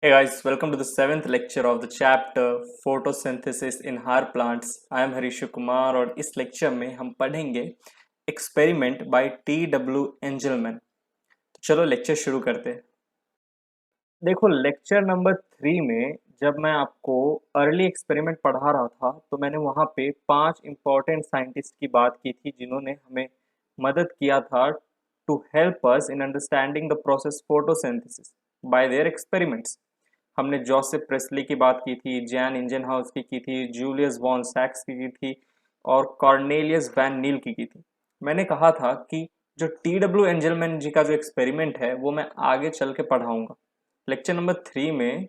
Hey guys, welcome to the seventh lecture of the chapter photosynthesis in higher plants. I am Harish Kumar और इस lecture में हम पढ़ेंगे experiment by T W Engelmann. तो चलो lecture शुरू करते हैं। देखो लेक्चर नंबर 3 में जब मैं आपको अर्ली एक्सपेरिमेंट पढ़ा रहा था तो मैंने वहाँ पे 5 इम्पोर्टेंट साइंटिस्ट की बात की थी जिन्होंने हमें मदद किया था to help us in understanding the process photosynthesis by their experiments. हमने जोसेफ प्रेस्ली की बात की थी, जैन इंजनहाउस की थी, जूलियस वॉन सैक्स की थी और कॉर्नेलियस वैन नील की थी। मैंने कहा था कि जो टी डब्ल्यू एंजलमैन जी का जो एक्सपेरिमेंट है वो मैं आगे चल के पढ़ाऊंगा। लेक्चर नंबर 3 में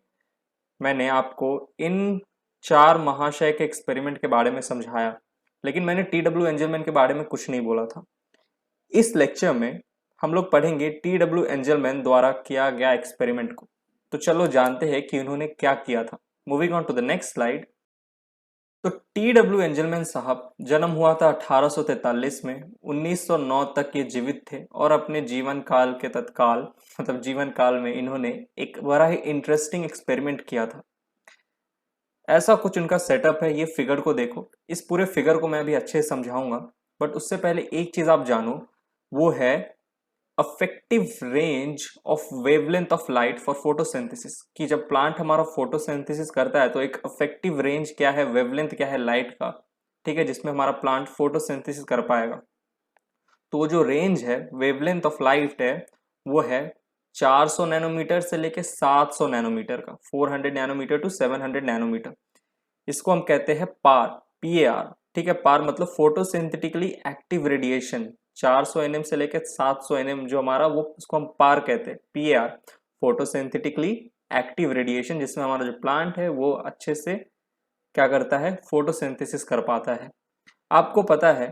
मैंने आपको इन 4 महाशय के एक्सपेरिमेंट के बारे में समझाया, लेकिन मैंने टी डब्ल्यू एंजलमैन के बारे में कुछ नहीं बोला था। इस लेक्चर में हम लोग पढ़ेंगे टी डब्ल्यू एंजलमैन द्वारा किया गया एक्सपेरिमेंट को। तो चलो जानते हैं कि उन्होंने क्या किया था। Moving on to the next slide. तो टी डब्ल्यू एंजलमैन साहब जन्म हुआ था 1843 में। 1909 तक ये जीवित थे और अपने जीवन काल के तत्काल मतलब जीवन काल में इन्होंने एक बड़ा ही इंटरेस्टिंग एक्सपेरिमेंट किया था। ऐसा कुछ उनका सेटअप है। ये फिगर को देखो, इस पूरे फिगर को मैं अभी अच्छे से समझाऊंगा, बट उससे पहले एक चीज आप जानो, वो है affective range of wavelength of light for photosynthesis. कि जब प्लांट हमारा फोटोसिंथेसिस करता है तो एक अफेक्टिव रेंज क्या है, वेवलेंथ क्या है लाइट का, ठीक है, जिसमें हमारा प्लांट फोटोसिंथेसिस कर पाएगा। तो वो जो रेंज है, वेवलेंथ ऑफ लाइट है, वो है 400 नैनोमीटर से लेके 700 नैनोमीटर का, 400 नैनोमीटर टू 700 नैनोमीटर। इसको हम कहते हैं पार, पीएआर। ठीक है, पार मतलब फोटोसिंथेटिकली एक्टिव रेडिएशन। 400 एनएम से लेकर 700 एनएम जो हमारा, वो उसको हम पार कहते हैं, पीएआर, फोटोसिंथेटिकली एक्टिव रेडिएशन, जिसमें हमारा जो प्लांट है वो अच्छे से क्या करता है, फोटोसिंथेसिस कर पाता है। आपको पता है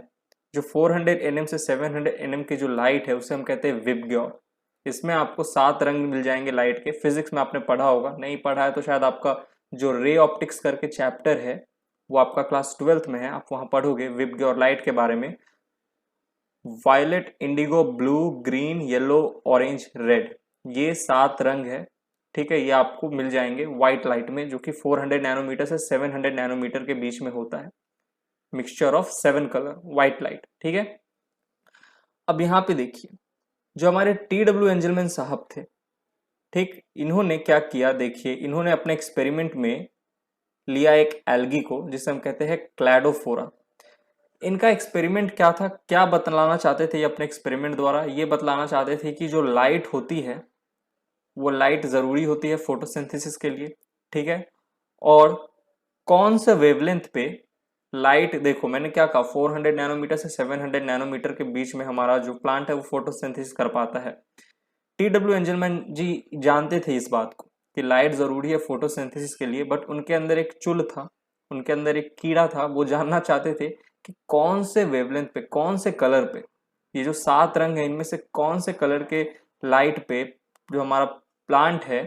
जो 400 एनएम से 700 एनएम की जो लाइट है उसे हम कहते हैं विबग्योर। इसमें आपको 7 रंग मिल जाएंगे लाइट के। फिजिक्स में आपने पढ़ा होगा, नहीं पढ़ा है तो शायद आपका जो रे ऑप्टिक्स करके चैप्टर है वो आपका क्लास 12th में है, आप वहां पढ़ोगे विबग्योर लाइट के बारे में। Violet, indigo, blue, green, yellow, orange, red, ये 7 रंग है। ठीक है, ये आपको मिल जाएंगे व्हाइट लाइट में, जो कि 400 नैनोमीटर से 700 नैनोमीटर के बीच में होता है। Mixture of 7 colour white light. ठीक है, अब यहाँ पे देखिए जो हमारे टी डब्ल्यू एंजलमैन साहब थे, ठीक, इन्होंने क्या किया देखिए, इन्होंने अपने एक्सपेरिमेंट में लिया एक एल्गी को जिसे हम कहते हैं क्लैडोफोरा। इनका एक्सपेरिमेंट क्या था, क्या बतलाना चाहते थे ये अपने एक्सपेरिमेंट द्वारा? ये बतलाना चाहते थे कि जो लाइट होती है वो लाइट जरूरी होती है फोटोसिंथेसिस के लिए। ठीक है, और कौन से वेवलेंथ पे लाइट, देखो मैंने क्या कहा, 400 नैनोमीटर से 700 नैनोमीटर के बीच में हमारा जो प्लांट है वो फोटोसिंथेसिस कर पाता है। टी डब्ल्यू एंजलमैन जी जानते थे इस बात को कि लाइट जरूरी है फोटोसिंथेसिस के लिए, बट उनके अंदर एक चुल था, उनके अंदर एक कीड़ा था। वो जानना चाहते थे कि कौन से वेवलेंथ पे, कौन से कलर पे, ये जो 7 रंग है इनमें से कौन से कलर के लाइट पे जो हमारा प्लांट है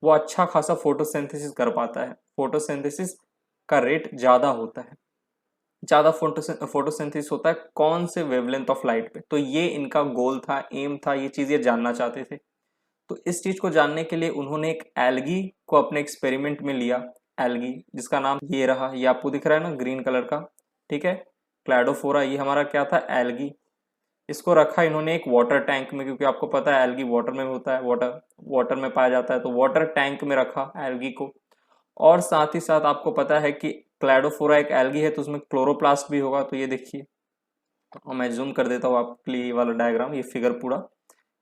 वो अच्छा खासा फोटोसिंथेसिस कर पाता है, फोटोसिंथेसिस का रेट ज्यादा होता है, ज्यादा फोटोसिंथेसिस होता है कौन से वेवलेंथ ऑफ लाइट पे। तो ये इनका गोल था, एम था, ये चीज ये जानना चाहते थे। तो इस चीज को जानने के लिए उन्होंने एक एल्गी को अपने एक्सपेरिमेंट में लिया। एल्गी जिसका नाम ये रहा, ये आपको दिख रहा है ना ग्रीन कलर का, ठीक है, क्लैडोफोरा, ये हमारा क्या था, एल्गी। इसको रखा इन्होंने एक वाटर टैंक में, क्योंकि आपको पता है एल्गी वाटर में होता है, वाटर वाटर में पाया जाता है, तो वाटर टैंक में रखा एल्गी को। और साथ ही साथ आपको पता है कि क्लैडोफोरा एक एल्गी है तो उसमें क्लोरोप्लास्ट भी होगा। तो ये देखिए, और मैं जूम कर देता हूँ आपके लिए ये वाला डायग्राम, ये फिगर पूरा,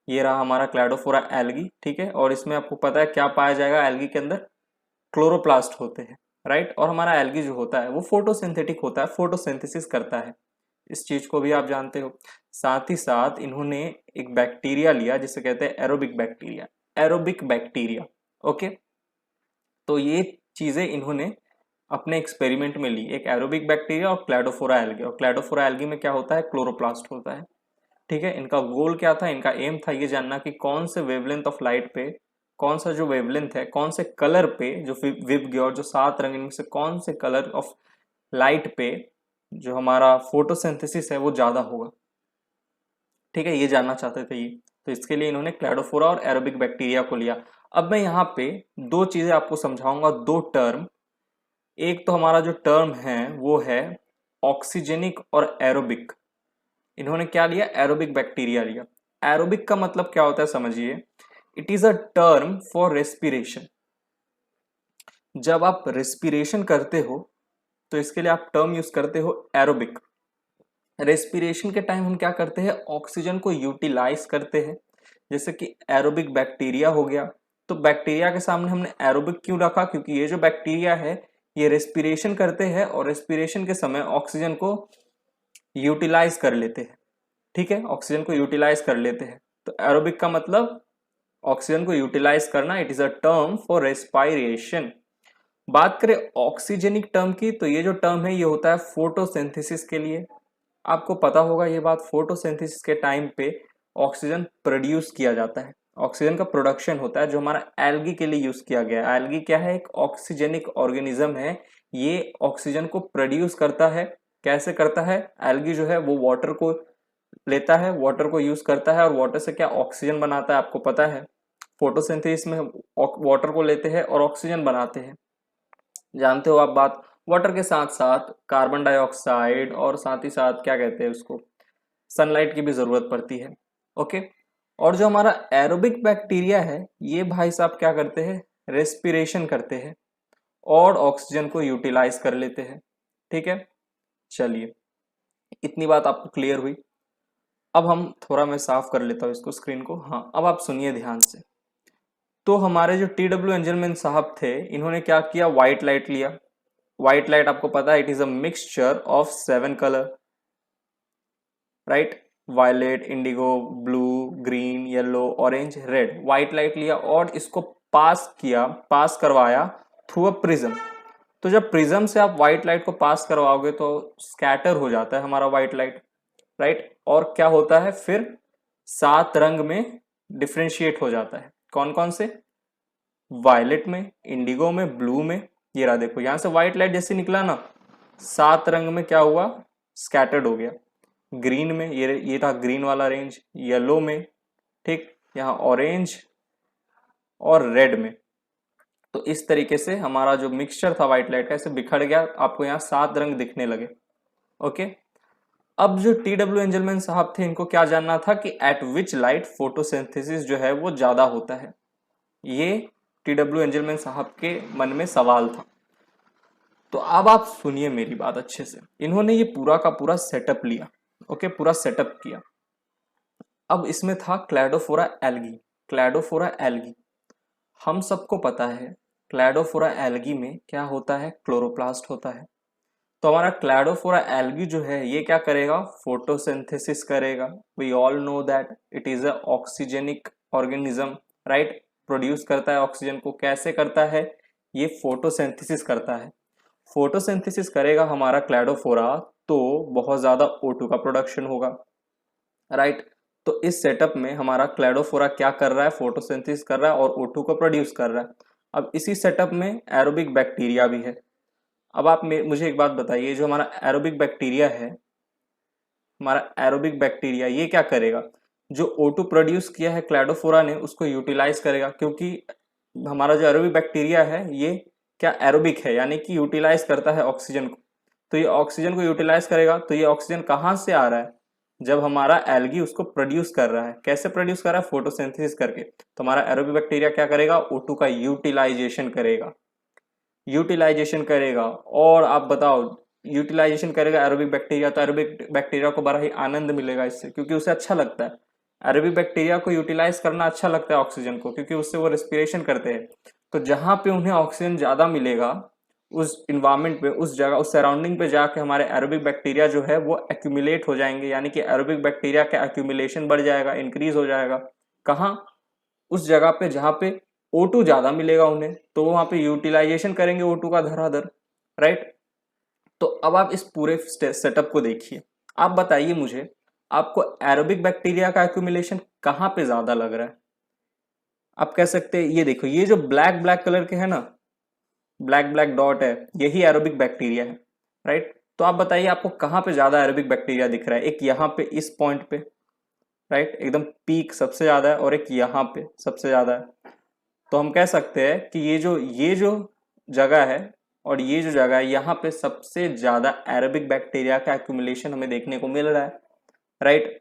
ये रहा हमारा क्लैडोफोरा एल्गी। ठीक है, और इसमें आपको पता है क्या पाया जाएगा, एल्गी के अंदर क्लोरोप्लास्ट होते हैं, राइट। और हमारा एल्गी जो होता है वो फोटोसिंथेटिक होता है, फोटोसिंथेसिस करता है, इस चीज को भी आप जानते हो। साथ ही साथ इन्होंने एक बैक्टीरिया लिया जिसे कहते हैं aerobic bacteria, aerobic bacteria. Okay, तो ये चीजें इन्होंने अपने एक्सपेरिमेंट में ली, एक एरोबिक बैक्टीरिया और क्लैडोफोरा एल्गी। और क्लैडोफोरा एल्गी में क्या होता है, क्लोरोप्लास्ट होता है। ठीक है, इनका गोल क्या था, इनका एम था ये जानना कि कौन से वेवलेंथ ऑफ लाइट पे, कौन सा जो वेवलेंथ है, कौन से कलर पे, जो विबग्योर जो 7 रंग इनमें से कौन से कलर ऑफ लाइट पे जो हमारा फोटोसिंथेसिस है वो ज्यादा होगा। ठीक है, ये जानना चाहते थे ये। तो इसके लिए इन्होंने क्लैडोफोरा और एरोबिक बैक्टीरिया को लिया। अब मैं यहाँ पे दो चीजें आपको समझाऊंगा, दो टर्म। एक तो हमारा जो टर्म है वो है ऑक्सीजेनिक और एरोबिक। इन्होंने क्या लिया? एरोबिक बैक्टीरिया लिया। एरोबिक का मतलब क्या होता है समझिए, it is a term for respiration. जब आप रेस्पिरेशन करते हो तो इसके लिए आप टर्म यूज करते हो एरोबिक। रेस्पिरेशन के टाइम हम क्या करते हैं? ऑक्सीजन को यूटिलाइज करते हैं, जैसे कि एरोबिक बैक्टीरिया हो गया। तो बैक्टीरिया के सामने हमने एरोबिक क्यों रखा? क्योंकि ये जो बैक्टीरिया है ये रेस्पिरेशन करते हैं और रेस्पिरेशन के समय ऑक्सीजन को यूटिलाइज कर लेते हैं। ठीक है, ऑक्सीजन को यूटिलाइज कर लेते हैं। तो एरोबिक का मतलब ऑक्सीजन को यूटिलाइज करना, it is a term for respiration. बात करें ऑक्सीजेनिक टर्म की, तो ये जो टर्म है ये होता है फोटोसिंथेसिस के लिए। आपको पता होगा ये बात, फोटोसिंथेसिस के टाइम पे ऑक्सीजन प्रोड्यूस किया जाता है, ऑक्सीजन का प्रोडक्शन होता है, जो हमारा एल्गी के लिए यूज किया गया है। एल्गी क्या है? एक ऑक्सीजेनिक ऑर्गेनिज्म है, ये ऑक्सीजन को प्रोड्यूस करता है। कैसे करता है? एल्गी जो है वो वाटर को लेता है, वाटर को यूज करता है, और वाटर से क्या ऑक्सीजन बनाता है, आपको पता है। फोटोसिंथेसिस में वाटर को लेते हैं और ऑक्सीजन बनाते हैं, जानते हो आप बात। वाटर के साथ साथ कार्बन डाइऑक्साइड और साथ ही साथ क्या कहते हैं उसको, सनलाइट की भी जरूरत पड़ती है। ओके। और जो हमारा एरोबिक बैक्टीरिया है ये भाई साहब क्या करते हैं? रेस्पिरेशन करते हैं और ऑक्सीजन को यूटिलाइज कर लेते हैं। ठीक है, चलिए इतनी बात आपको क्लियर हुई। अब हम थोड़ा, मैं साफ कर लेता हूँ इसको, स्क्रीन को। हाँ, अब आप सुनिए ध्यान से। तो हमारे जो TW एंजलमैन साहब थे, इन्होंने क्या किया? व्हाइट लाइट लिया। व्हाइट लाइट आपको पता है, it is a mixture of 7 colour, right? Violet, indigo, blue, green, yellow, orange, red. White light लिया और इसको पास किया, पास करवाया थ्रू अ प्रिज्म। तो जब प्रिज्म से आप व्हाइट लाइट को पास करवाओगे तो स्कैटर हो जाता है हमारा व्हाइट लाइट, राइट? और क्या होता है फिर? 7 रंग में डिफ्रेंशिएट हो जाता है। कौन कौन से? वायलेट में, इंडिगो में, ब्लू में। ये रहा देखो, यहां से व्हाइट लाइट जैसे निकला ना, 7 रंग में क्या हुआ? स्कैटर्ड हो गया। ग्रीन में, ये था ग्रीन वाला रेंज। येलो में, ठीक, यहाँ ऑरेंज और रेड में। तो इस तरीके से हमारा जो मिक्सचर था व्हाइट लाइट का ऐसे बिखर गया, आपको यहाँ 7 रंग दिखने लगे। ओके। अब जो TW एंजलमैन साहब थे, इनको क्या जानना था कि एट विच लाइट फोटोसिंथेसिस जो है वो ज्यादा होता है। ये TW एंजलमैन साहब के मन में सवाल था। तो अब आप सुनिए मेरी बात अच्छे से। इन्होंने ये पूरा का पूरा सेटअप लिया। ओके, पूरा सेटअप किया। अब इसमें था क्लैडोफोरा एल्गी। क्लैडोफोरा एल्गी, हम सबको पता है क्लैडोफोरा एल्गी में क्या होता है? क्लोरोप्लास्ट होता है। तो हमारा क्लैडोफोरा एल्गी जो है ये क्या करेगा? फोटोसिंथेसिस करेगा। We all know that it is a oxygenic organism, right? Produce करता है ऑक्सीजन को। कैसे करता है? ये फोटोसिंथेसिस करता है। फोटोसिंथेसिस करेगा हमारा क्लैडोफोरा तो बहुत ज्यादा O2 का प्रोडक्शन होगा, राइट? तो इस सेटअप में हमारा क्लैडोफोरा क्या कर रहा है? फोटोसिंथेसिस कर रहा है और O2 को प्रोड्यूस कर रहा है। अब इसी सेटअप में एरोबिक बैक्टीरिया भी है। अब आप मुझे एक बात बताइए, जो हमारा एरोबिक बैक्टीरिया है, हमारा एरोबिक बैक्टीरिया ये क्या करेगा? जो O2 प्रोड्यूस किया है क्लैडोफोरा ने उसको यूटिलाइज करेगा, क्योंकि हमारा जो एरोबिक बैक्टीरिया है ये क्या एरोबिक है, यानी कि यूटिलाइज करता है ऑक्सीजन को। तो ये ऑक्सीजन को यूटिलाइज करेगा, तो ये ऑक्सीजन कहाँ से आ रहा है? जब हमारा एल्गी उसको प्रोड्यूस कर रहा है। कैसे प्रोड्यूस कर रहा है? फोटोसिंथेसिस करके। तो हमारा एरोबिक बैक्टीरिया क्या करेगा? O2 का यूटिलाइजेशन करेगा, यूटिलाइजेशन करेगा। और आप बताओ, यूटिलाइजेशन करेगा एरोबिक बैक्टीरिया, तो एरोबिक बैक्टीरिया को बड़ा ही आनंद मिलेगा इससे, क्योंकि उसे अच्छा लगता है। एरोबिक बैक्टीरिया को यूटिलाइज करना अच्छा लगता है ऑक्सीजन को, क्योंकि उससे वो रेस्पिरेशन करते हैं। तो जहां पे उन्हें ऑक्सीजन ज्यादा मिलेगा उस इन्वायरमेंट पे, उस जगह, उस सराउंडिंग पे जाके हमारे एरोबिक बैक्टीरिया जो है वो एक्यूमुलेट हो जाएंगे, यानी कि एरोबिक बैक्टीरिया का एक्यूमुलेशन बढ़ जाएगा, इंक्रीज हो जाएगा। कहाँ? उस जगह पे जहां पे O2 ज्यादा मिलेगा उन्हें, तो वहां पे यूटिलाइजेशन करेंगे O2 का धराधर, राइट? तो अब आप इस पूरे सेटअप को देखिए। आप बताइए मुझे, आपको एरोबिक बैक्टीरिया का एक्यूमुलेशन कहाँ पे ज्यादा लग रहा है? आप कह सकते हैं ये देखो, ये जो ब्लैक ब्लैक कलर के है ना, ब्लैक ब्लैक डॉट है, यही एरोबिक बैक्टीरिया है, राइट? तो आप बताइए आपको कहाँ पे ज्यादा एरोबिक बैक्टीरिया दिख रहा है? एक यहाँ पे इस पॉइंट पे, राइट, एकदम पीक सबसे ज्यादा है, और एक यहाँ पे सबसे ज्यादा है। तो हम कह सकते हैं कि ये जो जगह है और ये जो जगह है, यहाँ पे सबसे ज्यादा एरोबिक बैक्टीरिया का एक्यूमुलेशन हमें देखने को मिल रहा है, राइट।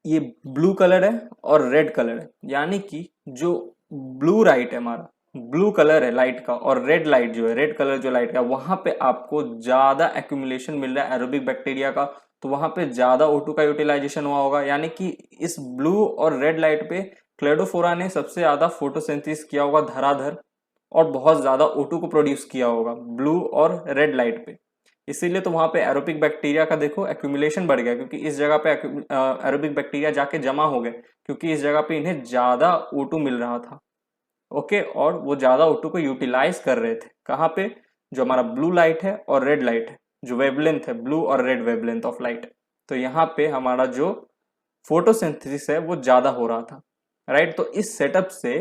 ये ब्लू कलर है और रेड कलर है, यानी कि जो ब्लू लाइट है हमारा, ब्लू कलर है लाइट का, और रेड लाइट जो है, रेड कलर जो लाइट का, वहां पे आपको ज्यादा एक्यूमुलेशन मिल रहा है एरोबिक बैक्टीरिया का, तो वहां पे ज्यादा O2 का यूटिलाइजेशन हुआ होगा। यानी कि इस ब्लू और रेड लाइट पे क्लेडोफोरा ने सबसे ज्यादा फोटोसिंथेसिस किया होगा धराधर, और बहुत ज्यादा O2 को प्रोड्यूस किया होगा ब्लू और रेड लाइट पे। इसीलिए तो वहां पे एरोबिक बैक्टीरिया का देखो एक्यूमुलेशन बढ़ गया, क्योंकि इस जगह पे एरोबिक बैक्टीरिया जाके जमा हो गए, क्योंकि इस जगह पे इन्हें ज्यादा O2 मिल रहा था। ओके, और वो ज्यादा O2 को यूटिलाइज कर रहे थे कहाँ पे, जो हमारा ब्लू लाइट है और रेड लाइट है, जो वेवलेंथ है ब्लू और रेड वेवलेंथ ऑफ लाइट, तो यहाँ पे हमारा जो फोटोसिंथेसिस है वो ज्यादा हो रहा था, राइट। तो इस सेटअप से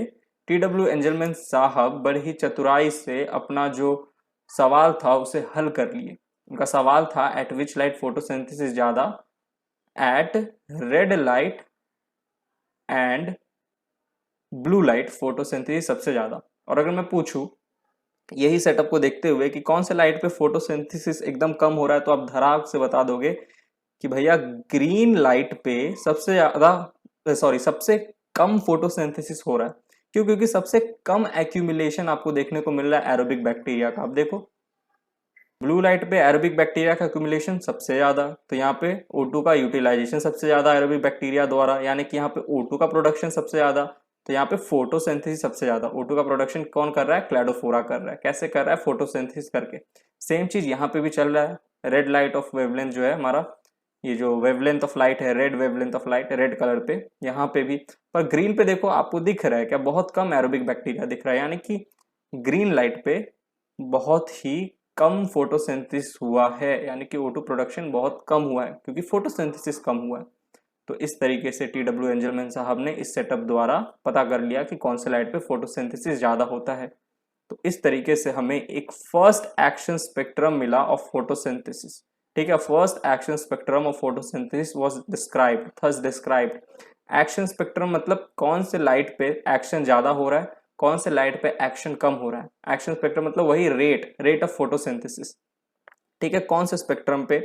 TW एंजलमैन साहब बड़ी ही चतुराई से अपना जो सवाल था उसे हल कर लिए। उनका सवाल था एट विच लाइट फोटोसिंथेसिस ज्यादा, at red light and blue light photosynthesis सबसे ज्यादा। और अगर मैं पूछूं यही सेटअप को देखते हुए कि कौन से लाइट पे फोटोसिंथेसिस एकदम कम हो रहा है, तो आप धड़ाक से बता दोगे कि भैया ग्रीन लाइट पे सबसे ज्यादा, सॉरी, सबसे कम फोटोसिंथेसिस हो रहा है। क्यों? क्योंकि सबसे कम एक्यूमुलेशन आपको देखने को मिल रहा है एरोबिक बैक्टीरिया का। आप देखो ब्लू लाइट पे एरोबिक बैक्टीरिया का एक्यूमुलेशन सबसे ज्यादा, तो यहाँ पे O2 का यूटिलाइजेशन सबसे ज्यादा एरोबिक बैक्टीरिया द्वारा, यानी कि यहाँ पे O2 का प्रोडक्शन सबसे ज्यादा, तो यहाँ पे फोटोसिंथेसिस सबसे ज्यादा। O2 का प्रोडक्शन कौन कर रहा है? क्लैडोफोरा कर रहा है। कैसे कर रहा है? फोटोसिंथेसिस करके। सेम चीज यहाँ पे भी चल रहा है। रेड लाइट ऑफ वेवलेंथ जो है हमारा, ये जो वेवलेंथ ऑफ लाइट है, red wavelength of light, red colour पे, यहाँ पे भी। पर ग्रीन पे देखो आपको दिख रहा है क्या? बहुत कम एरोबिक बैक्टीरिया दिख रहा है, यानी कि ग्रीन लाइट पे बहुत ही कम फोटोसिंथेसिस हुआ है, यानी कि O2 प्रोडक्शन बहुत कम हुआ है, क्योंकि फोटोसिंथेसिस कम हुआ है। तो इस तरीके से TW एंजलमैन साहब ने इस सेटअप द्वारा पता कर लिया कि कौन से लाइट पे फोटोसिंथेसिस ज्यादा होता है। तो इस तरीके से हमें एक फर्स्ट एक्शन स्पेक्ट्रम मिला ऑफ फोटोसिंथेसिस। ठीक है, first action spectrum of photosynthesis was described, thus described. Action spectrum मतलब कौन से लाइट पे एक्शन ज्यादा हो रहा है, कौन से लाइट पे एक्शन कम हो रहा है। एक्शन स्पेक्ट्रम मतलब वही रेट ऑफ फोटोसिंथेसिस। ठीक है, कौन से स्पेक्ट्रम पे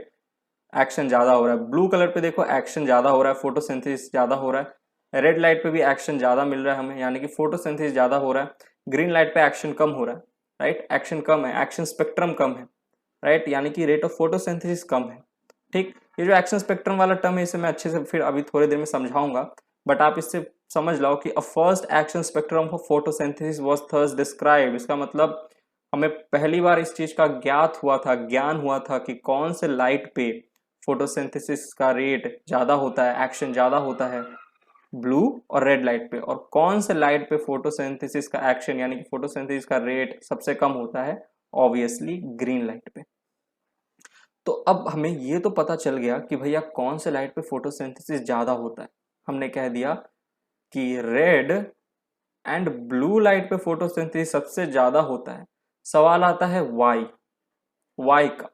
एक्शन ज्यादा हो रहा है। ब्लू कलर पे देखो एक्शन ज्यादा हो रहा है, फोटोसिंथेसिस ज्यादा हो रहा है। रेड लाइट पे भी एक्शन ज्यादा मिल रहा है हमें, यानी कि फोटोसिंथेसिस ज्यादा हो रहा है। ग्रीन लाइट पे एक्शन कम हो रहा है, राइट, एक्शन कम है, एक्शन स्पेक्ट्रम कम है, राइट, यानी कि रेट ऑफ फोटोसिंथेसिस कम है। ठीक, ये जो एक्शन स्पेक्ट्रम वाला टर्म है इसे मैं अच्छे से फिर अभी थोड़ी देर में समझाऊंगा, बट आप इससे समझ लो कि a first action spectrum of photosynthesis was thus described. इसका मतलब हमें पहली बार इस चीज का ज्ञान हुआ था कि कौन से लाइट पे फोटोसिंथेसिस का रेट ज्यादा होता है, एक्शन ज्यादा होता है, ब्लू और रेड लाइट पे, और कौन से लाइट पे फोटोसिंथेसिस का एक्शन यानी कि फोटोसिंथेसिस का रेट सबसे कम होता है, ऑब्वियसली ग्रीन लाइट पे। तो अब हमें ये तो पता चल गया कि भैया कौन से लाइट पे फोटोसिंथेसिस ज्यादा होता है। हमने कह दिया कि रेड एंड ब्लू लाइट पे फोटोसिंथेसिस सबसे ज्यादा होता है। सवाल आता है वाई का,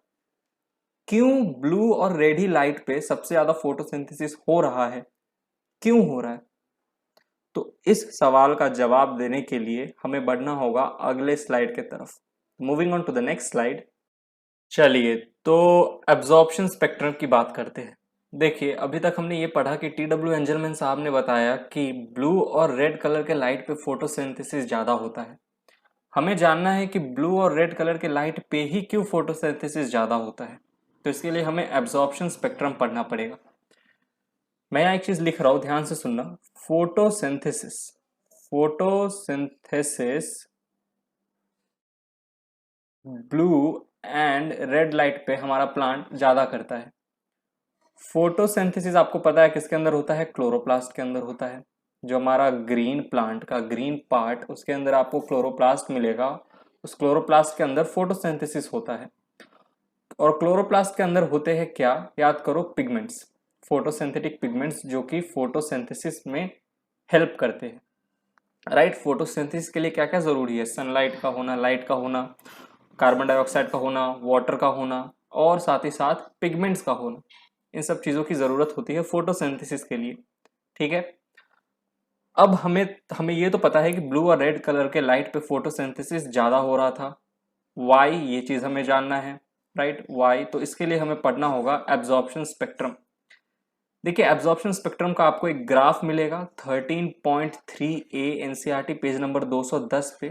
क्यों ब्लू और रेड ही लाइट पे सबसे ज्यादा फोटोसिंथेसिस हो रहा है, क्यों हो रहा है? तो इस सवाल का जवाब देने के लिए हमें बढ़ना होगा अगले स्लाइड के तरफ। Moving on to the next slide. चलिए, तो एब्जॉर्प्शन स्पेक्ट्रम की बात करते हैं। देखिए, अभी तक हमने ये पढ़ा कि TW एंजलमैन साहब ने बताया कि ब्लू और रेड कलर के लाइट पे फोटोसिंथेसिस ज्यादा होता है। हमें जानना है कि ब्लू और रेड कलर के लाइट पे ही क्यों फोटोसिंथेसिस ज्यादा होता है। तो इसके लिए हमें एब्जॉर्प्शन स्पेक्ट्रम पढ़ना पड़ेगा। मैं यहाँ एक चीज लिख रहा हूं, ध्यान से सुनना। Photosynthesis, photosynthesis blue and red light पे हमारा प्लांट ज्यादा करता है। फोटोसिंथेसिस आपको पता है किसके अंदर होता है? क्लोरोप्लास्ट के अंदर होता है। जो हमारा ग्रीन प्लांट का ग्रीन पार्ट, उसके अंदर आपको क्लोरोप्लास्ट मिलेगा। उस क्लोरोप्लास्ट के अंदर फोटोसिंथेसिस होता है। और क्लोरोप्लास्ट के अंदर होते हैं क्या? याद करो, पिगमेंट्स, फोटोसिंथेटिक पिगमेंट्स, जो कि फोटोसिंथेसिस में हेल्प करते हैं, राइट। फोटोसिंथेसिस के लिए क्या क्या जरूरी है? सनलाइट का होना, लाइट का होना, कार्बन डाइऑक्साइड का होना, वाटर का होना, और साथ ही साथ पिगमेंट्स का होना। इन सब चीजों की जरूरत होती है फोटोसिंथेसिस के लिए, ठीक है। अब हमें हमें ये तो पता है कि ब्लू और रेड कलर के लाइट पे फोटोसिंथेसिस ज़्यादा हो रहा था। वाई, ये चीज़ हमें जानना है, राइट, वाई। तो इसके लिए हमें पढ़ना होगा एब्जॉर्प्शन स्पेक्ट्रम। देखिए एब्जॉर्प्शन स्पेक्ट्रम का आपको एक ग्राफ मिलेगा 13.3 ए एनसीईआरटी पेज नंबर 210 पे।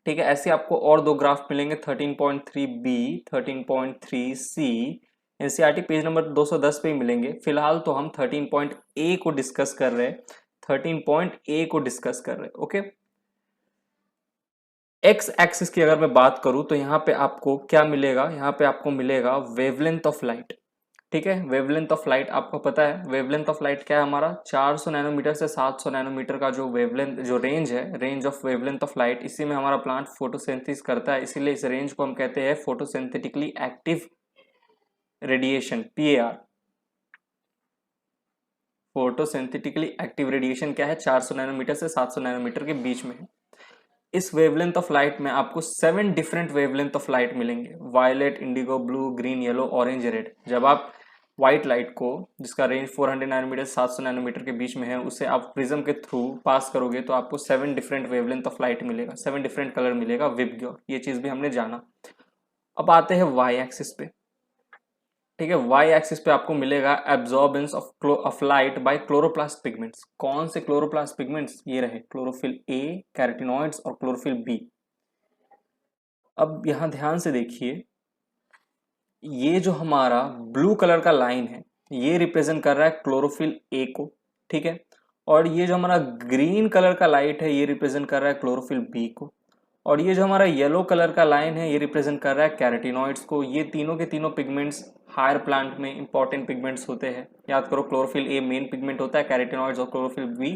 ठीक है, ऐसे आपको और दो ग्राफ मिलेंगे 13.3 बी, 13.3 सी, एनसीईआरटी पेज नंबर 210 पे ही मिलेंगे। फिलहाल तो हम 13 ए को डिस्कस कर रहे हैं, 13 ए को डिस्कस कर रहे हैं। ओके, एक्स एक्सिस की अगर मैं बात करूं तो यहाँ पे आपको क्या मिलेगा, यहाँ पे आपको मिलेगा वेवलेंथ ऑफ लाइट। ठीक है, वेवलेंथ ऑफ लाइट आपको पता है, वेवलेंथ ऑफ लाइट क्या है हमारा, 400 नैनोमीटर से 700 नैनोमीटर का जो वेवलेंथ, जो रेंज है, range of wavelength of light, इसी में हमारा प्लांट फोटोसिंथेसिस करता है। इसीलिए इस रेंज को हम कहते हैं photosynthetically active radiation, PAR. Photosynthetically active radiation क्या है, 400 नैनोमीटर से 700 नैनोमीटर के बीच में है। इस वेवलेंथ ऑफ लाइट में आपको 7 डिफरेंट वेवलेंथ ऑफ लाइट मिलेंगे, violet, indigo, blue, green, yellow, orange, red. जब आप व्हाइट लाइट को, जिसका रेंज 400 नैनोमीटर 700 नैनोमीटर के बीच में है, उसे आप प्रिज्म के थ्रू पास करोगे तो आपको 7 डिफरेंट वेवलेंथ ऑफ लाइट मिलेगा, 7 डिफरेंट कलर मिलेगा, विबग्योर। ये चीज भी हमने जाना। अब आते हैं वाई एक्सिस पे। ठीक है, वाई एक्सिस पे आपको मिलेगा absorbance of light by chloroplast pigments. कौन से क्लोरोप्लास्ट पिगमेंट्स, ये रहे क्लोरोफिल ए, कैरोटिनॉइड्स और क्लोरोफिल बी। अब यहां ध्यान से देखिए, ये जो हमारा ब्लू कलर का लाइन है, ये रिप्रेजेंट कर रहा है क्लोरोफिल ए को। ठीक है, और ये जो हमारा ग्रीन कलर का लाइट है, ये रिप्रेजेंट कर रहा है क्लोरोफिल बी को। और ये जो हमारा येलो कलर का लाइन है, ये रिप्रेजेंट कर रहा है कैरोटिनॉइड्स को। ये तीनों के तीनों पिगमेंट्स हायर प्लांट में इंपॉर्टेंट पिगमेंट्स होते हैं। याद करो, क्लोरोफिल ए मेन पिगमेंट होता है, कैरोटिनॉइड्स और क्लोरोफिल बी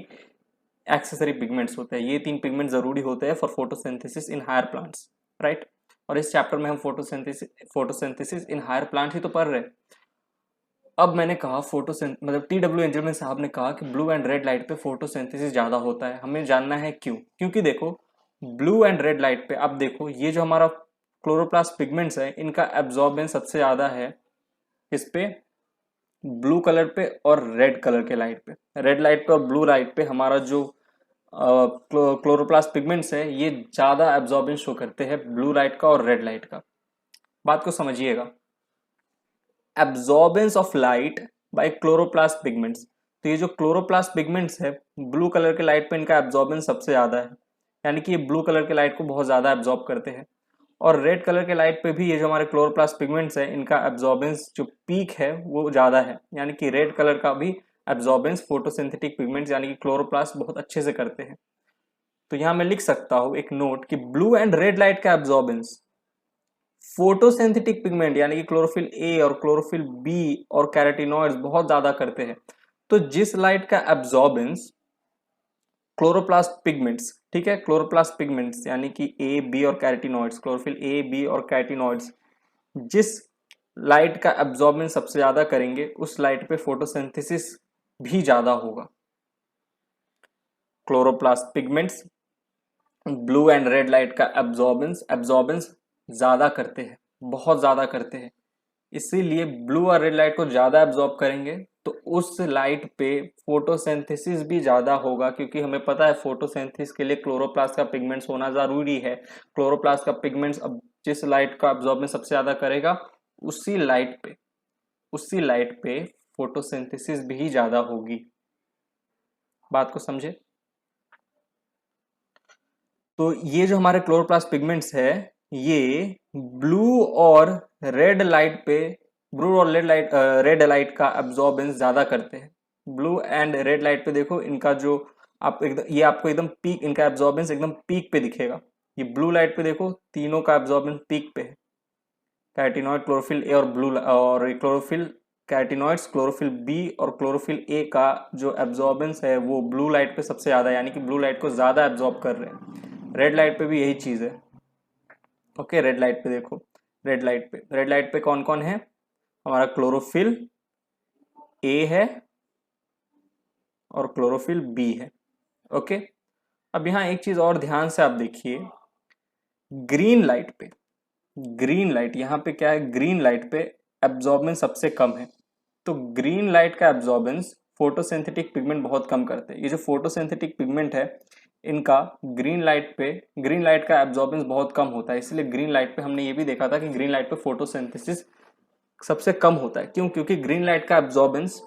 एक्सेसरी पिगमेंट्स होते हैं। ये तीन पिगमेंट जरूरी होते हैं for photosynthesis in higher plants, right. और इस चैप्टर में हम फोटोसिंथेसिस इन हायर प्लांट ही तो पढ़ रहे हैं। अब मैंने कहा मतलब टी डब्ल्यू एंजलमैन साहब ने कहा कि ब्लू एंड रेड लाइट पे फोटोसिंथेसिस ज्यादा होता है। हमें जानना है क्यों। क्योंकि देखो, ब्लू एंड रेड लाइट पे अब देखो, ये जो हमारा क्लोरोप्लास्ट पिगमेंट्स है, इनका एब्जॉर्बेंस सबसे ज्यादा है इस पे, ब्लू कलर पे और रेड कलर के लाइट पे। रेड लाइट पे और ब्लू लाइट पे हमारा जो क्लोरोप्लास्ट पिगमेंट्स है, ये ज्यादा एब्जॉर्बेंस शो करते हैं ब्लू लाइट का और रेड लाइट का। बात को समझिएगा, absorbance of light by chloroplast pigments. तो ये जो क्लोरोप्लास्ट पिगमेंट्स है, ब्लू कलर के लाइट पे इनका एब्जॉर्बेंस सबसे ज्यादा है, यानी कि ये ब्लू कलर के लाइट को बहुत ज्यादा एब्जॉर्ब करते हैं। और रेड कलर के लाइट पे भी ये जो हमारे क्लोरोप्लास्ट पिगमेंट्स है, इनका एब्जॉर्बेंस जो पीक है वो ज्यादा है, यानी कि रेड कलर का भी एब्जॉर्बेंस फोटोसिंथेटिक पिगमेंट्स यानी कि क्लोरोप्लास्ट बहुत अच्छे से करते हैं। तो यहां मैं लिख सकता हूं एक नोट कि ब्लू एंड रेड लाइट का एब्जॉर्बेंस फोटोसिंथेटिक पिगमेंट यानी कि क्लोरोफिल ए और क्लोरोफिल बी और कैरोटिनॉइड्स बहुत ज्यादा करते हैं। तो जिस लाइट का एब्जॉर्बेंस क्लोरोप्लास्ट पिगमेंट्स, ठीक है, क्लोरोप्लास्ट पिगमेंट्स यानी कि ए, बी और कैरोटिनॉइड्स, क्लोरोफिल ए, बी और कैरोटिनॉइड्स, जिस लाइट का एब्जॉर्बेंस सबसे ज्यादा करेंगे, उस लाइट पे फोटोसिंथेसिस भी ज्यादा होगा। Chloroplast pigments blue and red light का एब्जॉर्बेंस ज्यादा करते हैं, बहुत ज्यादा करते हैं। इसीलिए ब्लू और रेड लाइट को ज्यादा एब्जॉर्ब करेंगे तो उस लाइट पे फोटोसिंथेसिस भी ज्यादा होगा, क्योंकि हमें पता है फोटोसिंथेसिस के लिए क्लोरोप्लास्ट का पिगमेंट्स होना जरूरी है। क्लोरोप्लास्ट का पिगमेंट्स अब जिस लाइट का एब्जॉर्बेंस सबसे ज्यादा करेगा, उसी लाइट पे फोटोसिंथेसिस भी ज्यादा होगी। बात को समझे। तो ये जो हमारे क्लोरोप्लास्ट पिगमेंट्स है, ये ब्लू और रेड लाइट पे, ब्लू और रेड लाइट का एब्जॉर्बेंस ज्यादा करते हैं। ब्लू एंड रेड लाइट पे देखो, इनका जो आप एकदम, ये आपको एकदम पीक, इनका एब्जॉर्बेंस एकदम पीक पे दिखेगा। ये ब्लू लाइट पे देखो, तीनों का एब्जॉर्बेंस पीक पे है। कैरोटिनॉइड, क्लोरोफिल ए और ब्लू और क्लोरोफिल कैरोटिनॉइड्स, क्लोरोफिल बी और क्लोरोफिल ए का जो एब्जॉर्बेंस है वो ब्लू लाइट पे सबसे ज्यादा है, यानी कि ब्लू लाइट को ज्यादा एब्जॉर्ब कर रहे हैं। रेड लाइट पे भी यही चीज है। ओके, रेड लाइट पे देखो, रेड लाइट पे कौन कौन है, हमारा क्लोरोफिल ए है और क्लोरोफिल बी है। ओके, अब यहां एक चीज और ध्यान से आप देखिए, ग्रीन लाइट पे, ग्रीन लाइट यहाँ पे क्या है, ग्रीन लाइट पे एब्जॉर्बेंस सबसे कम है। तो ग्रीन लाइट का एब्जॉर्बेंस फोटोसिंथेटिक पिगमेंट बहुत कम करते हैं। ये जो फोटोसिंथेटिक पिगमेंट है इनका ग्रीन लाइट का एब्जॉर्बेंस बहुत कम होता है, इसलिए ग्रीन लाइट पे हमने ये भी देखा था कि ग्रीन लाइट पे फोटोसिंथेसिस सबसे कम होता है। क्यों? क्योंकि ग्रीन लाइट का एब्जॉर्बेंस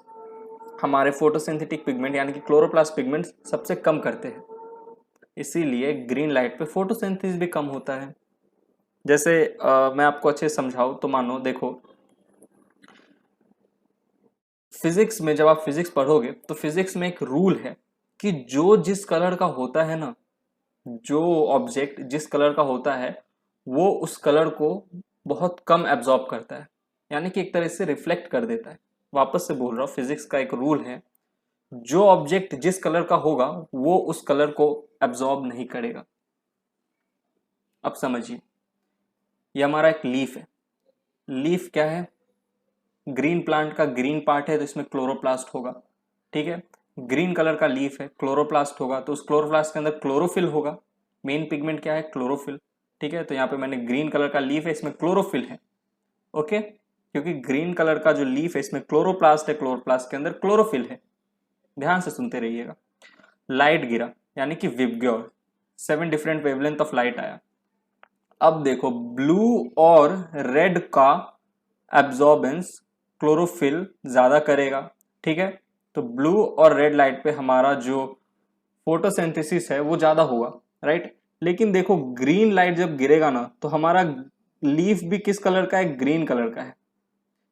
हमारे फोटोसिंथेटिक पिगमेंट यानी कि क्लोरोप्लास्ट पिगमेंट सबसे कम करते हैं, इसीलिए ग्रीन लाइट पे फोटोसिंथेसिस भी कम होता है। जैसे मैं आपको अच्छे से समझाऊं तो मानो देखो, फिजिक्स में जब आप फिजिक्स पढ़ोगे तो फिजिक्स में एक रूल है कि जो जिस कलर का होता है ना, जो ऑब्जेक्ट जिस कलर का होता है वो उस कलर को बहुत कम एब्जॉर्ब करता है, यानी कि एक तरह से रिफ्लेक्ट कर देता है। वापस से बोल रहा हूँ, फिजिक्स का एक रूल है, जो ऑब्जेक्ट जिस कलर का होगा वो उस कलर को एब्जॉर्ब नहीं करेगा। अब समझिए, ये हमारा एक लीफ है। लीफ क्या है? ग्रीन प्लांट का ग्रीन पार्ट है तो इसमें क्लोरोप्लास्ट होगा, ठीक है। ग्रीन कलर का लीफ है, क्लोरोप्लास्ट होगा तो उस क्लोरोप्लास्ट के अंदर क्लोरोफिल होगा। मेन पिगमेंट क्या है? क्लोरोफिल, ठीक है। तो यहाँ पे मैंने ग्रीन कलर का लीफ है, इसमें क्लोरोफिल है, ओके। क्योंकि ग्रीन कलर का जो लीफ है इसमें क्लोरोप्लास्ट है, क्लोरोप्लास्ट के अंदर क्लोरोफिल है। ध्यान से सुनते रहिएगा। लाइट गिरा यानी कि VIBGYOR, 7 different wavelength of light आया। अब देखो, ब्लू और रेड का एब्जॉर्बेंस क्लोरोफिल ज्यादा करेगा, ठीक है। तो ब्लू और रेड लाइट पे हमारा जो फोटोसिंथेसिस है वो ज्यादा होगा, राइट। लेकिन देखो, ग्रीन लाइट जब गिरेगा ना तो हमारा लीफ भी किस कलर का है? ग्रीन कलर का है।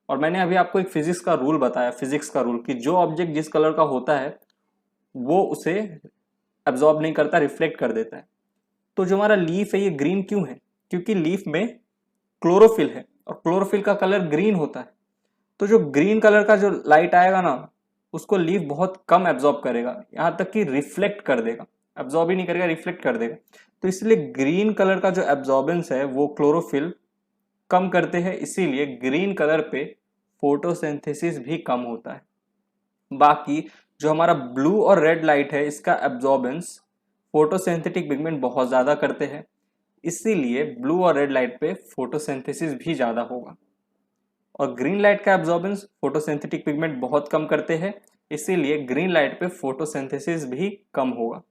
और मैंने अभी आपको एक फिजिक्स का रूल बताया, फिजिक्स का रूल, कि जो ऑब्जेक्ट जिस कलर का होता है वो उसे एब्जॉर्ब नहीं करता, रिफ्लेक्ट कर देता है। तो जो हमारा लीफ है ये ग्रीन क्यों है? क्योंकि लीफ में क्लोरोफिल है और क्लोरोफिल का कलर ग्रीन होता है। तो जो ग्रीन कलर का जो लाइट आएगा ना उसको लीफ बहुत कम एब्जॉर्ब करेगा, यहां तक कि रिफ्लेक्ट कर देगा। एब्जॉर्ब ही नहीं करेगा, रिफ्लेक्ट कर देगा। तो इसलिए ग्रीन कलर का जो एब्जॉर्बेंस है वो क्लोरोफिल कम करते हैं, इसीलिए ग्रीन कलर पे फोटोसिंथेसिस भी कम होता है। बाकी जो हमारा ब्लू और रेड लाइट है इसका एब्जॉर्बेंस फोटोसिंथेटिक पिगमेंट बहुत ज्यादा करते हैं, इसीलिए ब्लू और रेड लाइट पे फोटोसिंथेसिस भी ज्यादा होगा। और ग्रीन लाइट का एब्जॉर्बेंस फोटोसिंथेटिक पिगमेंट बहुत कम करते हैं, इसीलिए ग्रीन लाइट पे फोटोसिंथेसिस भी कम होगा।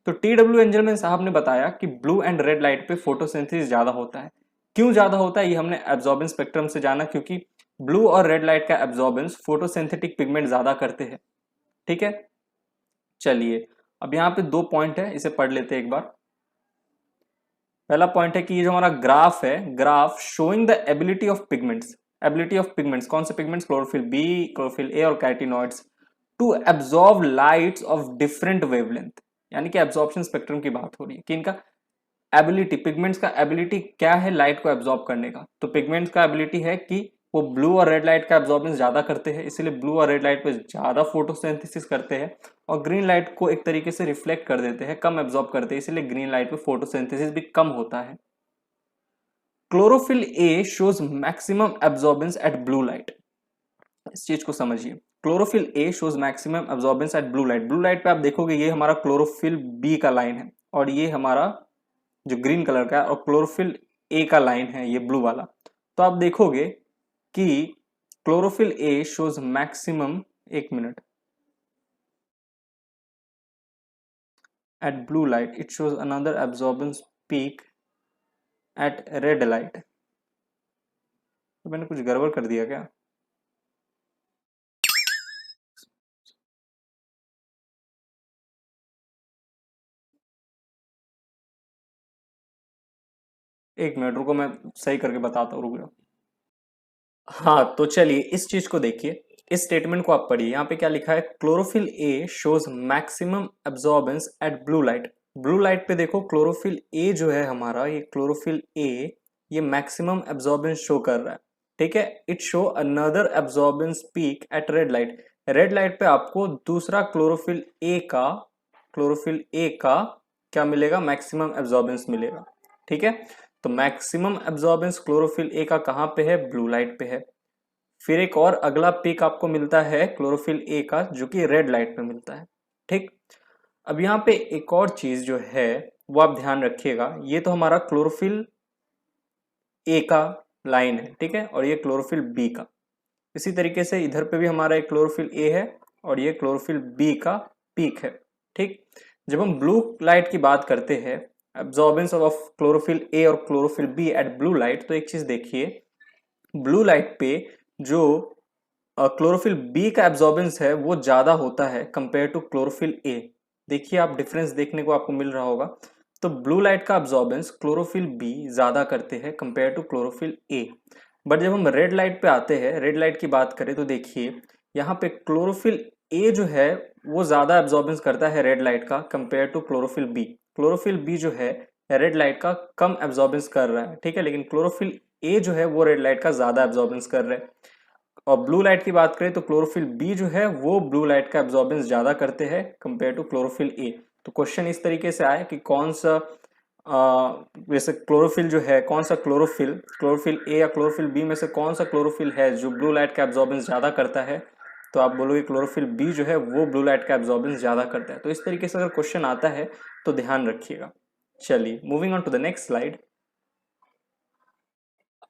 तो टी.डब्ल्यू. एंजलमैन साहब ने बताया कि ब्लू एंड रेड लाइट पे फोटोसिंथेसिस ज्यादा होता है। क्यों ज्यादा होता है ये हमने एब्जॉर्बेंस स्पेक्ट्रम से जाना, क्योंकि ब्लू और रेड लाइट का एब्जॉर्बेंस फोटोसिंथेटिक पिगमेंट ज्यादा करते हैं, ठीक है। चलिए, अब यहाँ पे 2 पॉइंट है, इसे पढ़ लेते हैं एक बार। पहला पॉइंट है कि ये जो हमारा ग्राफ है, graph showing the ability of pigments, ability of pigments, कौन से pigments? Chlorophyll b, chlorophyll a और carotenoids, to absorb lights of different wavelength. यानी कि एब्जॉर्प्शन स्पेक्ट्रम की बात हो रही है कि इनका एबिलिटी, पिगमेंट्स का एबिलिटी क्या है लाइट को एब्जॉर्ब करने का। तो पिगमेंट्स का एबिलिटी है कि वो ब्लू और रेड लाइट का एब्जॉर्बेंस ज्यादा करते हैं, इसलिए ब्लू और रेड लाइट पे ज्यादा फोटोसिंथेसिस करते हैं, और ग्रीन लाइट को एक तरीके से रिफ्लेक्ट कर देते हैं, कम एब्जॉर्ब करते हैं, इसलिए ग्रीन लाइट पे फोटोसिंथेसिस भी कम होता है। Chlorophyll a shows maximum absorbance at blue light. इस चीज को समझिए, chlorophyll a shows maximum absorbance at blue light. Blue light पे आप देखोगे ये हमारा क्लोरोफिल बी का लाइन है और ये हमारा जो ग्रीन कलर का है, और क्लोरोफिल ए का लाइन है ये ब्लू वाला। तो आप देखोगे कि क्लोरोफिल ए शोज मैक्सिमम, एक minute, at blue light it shows another absorbance peak at red light. तो मैंने कुछ गड़बड़ कर दिया क्या? एक मिनट रुको, मैं सही करके बताता हूँ, रुक जाओ। हाँ, तो चलिए इस चीज को देखिए, इस स्टेटमेंट को आप पढ़िए। यहाँ पे क्या लिखा है? Chlorophyll a shows maximum absorbance at blue light. Blue light पे देखो, क्लोरोफिल ए जो है हमारा, ये क्लोरोफिल ए ये मैक्सिमम एब्जॉर्बेंस शो कर रहा है, ठीक है। It show another absorbance peak at red light. Red light पे आपको दूसरा क्लोरोफिल ए का क्या मिलेगा? मैक्सिमम एब्जॉर्बेंस मिलेगा, ठीक है। तो मैक्सिमम एब्जॉर्बेंस क्लोरोफिल ए का कहां पे है? ब्लू लाइट पे है। फिर एक और अगला पीक आपको मिलता है क्लोरोफिल ए का, जो कि रेड लाइट पे मिलता है, ठीक। अब यहाँ पे एक और चीज जो है वो आप ध्यान रखिएगा, ये तो हमारा क्लोरोफिल ए का लाइन है, ठीक है, और ये क्लोरोफिल बी का। इसी तरीके से इधर पे भी हमारा एक क्लोरोफिल ए है और ये क्लोरोफिल बी का पीक है। ठीक, जब हम ब्लू लाइट की बात करते हैं, एब्जॉर्बेंस ऑफ क्लोरोफिल ए और chlorophyll b at blue light, तो एक चीज देखिए, ब्लू लाइट पे जो क्लोरोफिल बी का एब्जॉर्बेंस है वो ज्यादा होता है कंपेयर टू क्लोरोफिल ए। देखिए आप डिफरेंस देखने को आपको मिल रहा होगा। तो ब्लू लाइट का एब्जॉर्बेंस क्लोरोफिल बी ज्यादा करते हैं compare to chlorophyll a. But जब हम रेड लाइट पे आते हैं, रेड लाइट की बात करें, तो देखिए यहाँ पे क्लोरोफिल ए जो है वो ज्यादा एब्जॉर्बेंस करता है रेड लाइट का compare to chlorophyll b. Chlorophyll b जो है रेड लाइट का कम एब्जॉर्बेंस कर रहा है, ठीक है, लेकिन क्लोरोफिल ए जो है वो रेड लाइट का ज्यादा एब्जॉर्बेंस कर रहा है। और ब्लू लाइट की बात करें तो क्लोरोफिल बी जो है वो ब्लू लाइट का एब्जॉर्बेंस ज्यादा करते हैं कंपेयर टू क्लोरोफिल ए। तो क्वेश्चन इस तरीके से आए कि कौन सा वैसे क्लोरोफिल जो है, कौन सा क्लोरोफिल ए या क्लोरोफिल बी में से कौन सा क्लोरोफिल है जो ब्लू लाइट का एब्जॉर्बेंस ज्यादा करता है, तो आप बोलोगे क्लोरोफिल बी जो है वो ब्लू लाइट का एब्जॉर्बेंस ज्यादा करता है। तो इस तरीके से अगर क्वेश्चन आता है तो ध्यान रखिएगा। चलिए moving on to the next slide.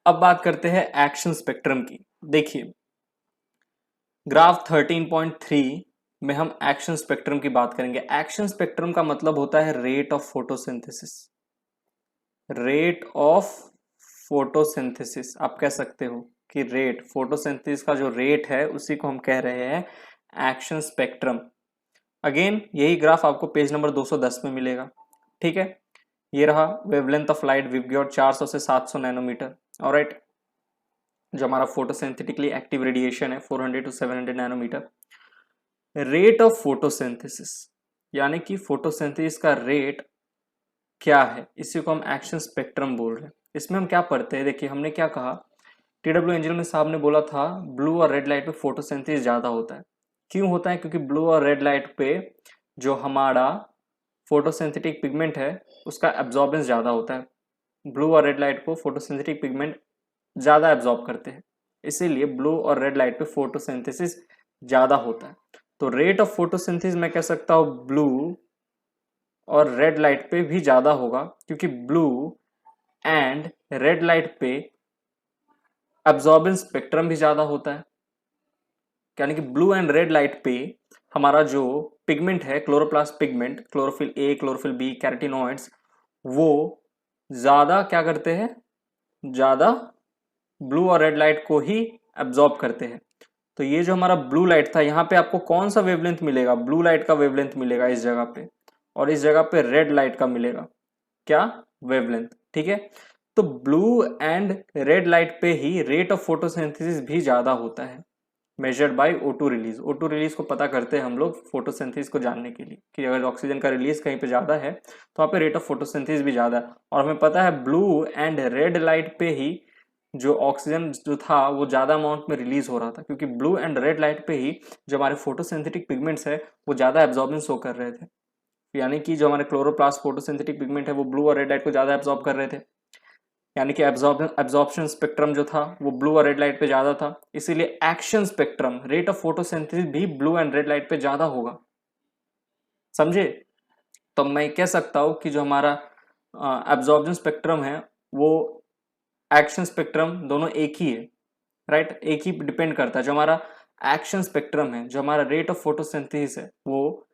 अब बात करते हैं एक्शन स्पेक्ट्रम की। देखिए ग्राफ 13.3 में हम एक्शन स्पेक्ट्रम की बात करेंगे। एक्शन स्पेक्ट्रम का मतलब होता है rate of photosynthesis. Rate of photosynthesis आप कह सकते हो कि रेट फोटोसिंथेसिस का जो रेट है उसी को हम कह रहे हैं एक्शन स्पेक्ट्रम। अगेन यही ग्राफ आपको पेज नंबर 210 में मिलेगा। ठीक है, ये रहा वेवलेंथ ऑफ लाइट विवग्योर 400 से 700 नैनोमीटर। ऑलराइट, जो हमारा फोटोसिंथेटिकली एक्टिव रेडिएशन है 400 to 700 nanometer. Rate of photosynthesis यानी कि फोटोसिंथेसिस का रेट क्या है, इसी को हम एक्शन स्पेक्ट्रम बोल रहे हैं। इसमें हम क्या पढ़ते हैं, देखिए हमने क्या कहा, टीडब्ल्यू एंजल में साहब ने बोला था ब्लू और रेड लाइट पे फोटोसिंथेसिस ज्यादा होता है। क्यों होता है? क्योंकि ब्लू और रेड लाइट पे जो हमारा फोटोसिंथेटिक पिगमेंट है उसका एब्जॉर्बेंस ज्यादा होता है। ब्लू और रेड लाइट को फोटोसिंथेटिक पिगमेंट ज्यादा एब्जॉर्ब करते हैं, इसीलिए ब्लू और रेड लाइट पे फोटोसिंथेसिस ज्यादा होता है। तो रेट ऑफ फोटोसिंथेसिस मैं कह सकता हूं ब्लू और रेड लाइट पे भी ज्यादा होगा, क्योंकि ब्लू एंड रेड लाइट पे एब्जॉर्बेंस स्पेक्ट्रम भी ज्यादा होता है। यानी कि ब्लू एंड रेड लाइट पे हमारा जो पिगमेंट है chloroplast pigment, chlorophyll a, chlorophyll b, carotenoids, वो ज्यादा क्या करते हैं, ज्यादा ब्लू और रेड लाइट को ही एब्जॉर्ब करते हैं। तो ये जो हमारा ब्लू लाइट था, यहाँ पे आपको कौन सा वेवलेंथ मिलेगा, ब्लू लाइट का वेवलेंथ मिलेगा इस जगह पे, और इस जगह पे रेड लाइट का मिलेगा क्या, वेवलेंथ। ठीक है, तो ब्लू एंड रेड लाइट पे ही रेट ऑफ फोटोसिंथेसिस भी ज्यादा होता है, measured by O2 release. O2 release को पता करते हैं हम लोग फोटोसिंथेसिस को जानने के लिए कि अगर ऑक्सीजन का रिलीज कहीं पे ज्यादा है तो वहाँ पे रेट ऑफ फोटोसिंथेसिस भी ज्यादा है। और हमें पता है ब्लू एंड रेड लाइट पे ही जो ऑक्सीजन जो था वो ज्यादा अमाउंट में रिलीज हो रहा था, क्योंकि ब्लू एंड रेड लाइट पे ही जो हमारे फोटोसिंथेटिक पिगमेंट्स है वो ज्यादा एब्जॉर्बेंस शो कर रहे थे। यानी कि जो हमारे क्लोरोप्लास्ट फोटोसिंथेटिक पिगमेंट है वो ब्लू और रेड लाइट को ज्यादा एब्जॉर्ब कर रहे थे, यानी कि एब्जॉर्प्शन स्पेक्ट्रम जो था वो ब्लू और रेड लाइट पे ज्यादा था, इसीलिए action spectrum rate of photosynthesis भी ब्लू एंड रेड लाइट पे ज्यादा होगा। समझे? तो मैं कह सकता हूं कि जो हमारा एब्जॉर्प्शन स्पेक्ट्रम है वो एक्शन स्पेक्ट्रम दोनों एक ही है, राइट, एक ही डिपेंड करता है। जो हमारा एक्शन स्पेक्ट्रम है, जो हमारा रेट ऑफ फोटोसिंथेसिस है, वो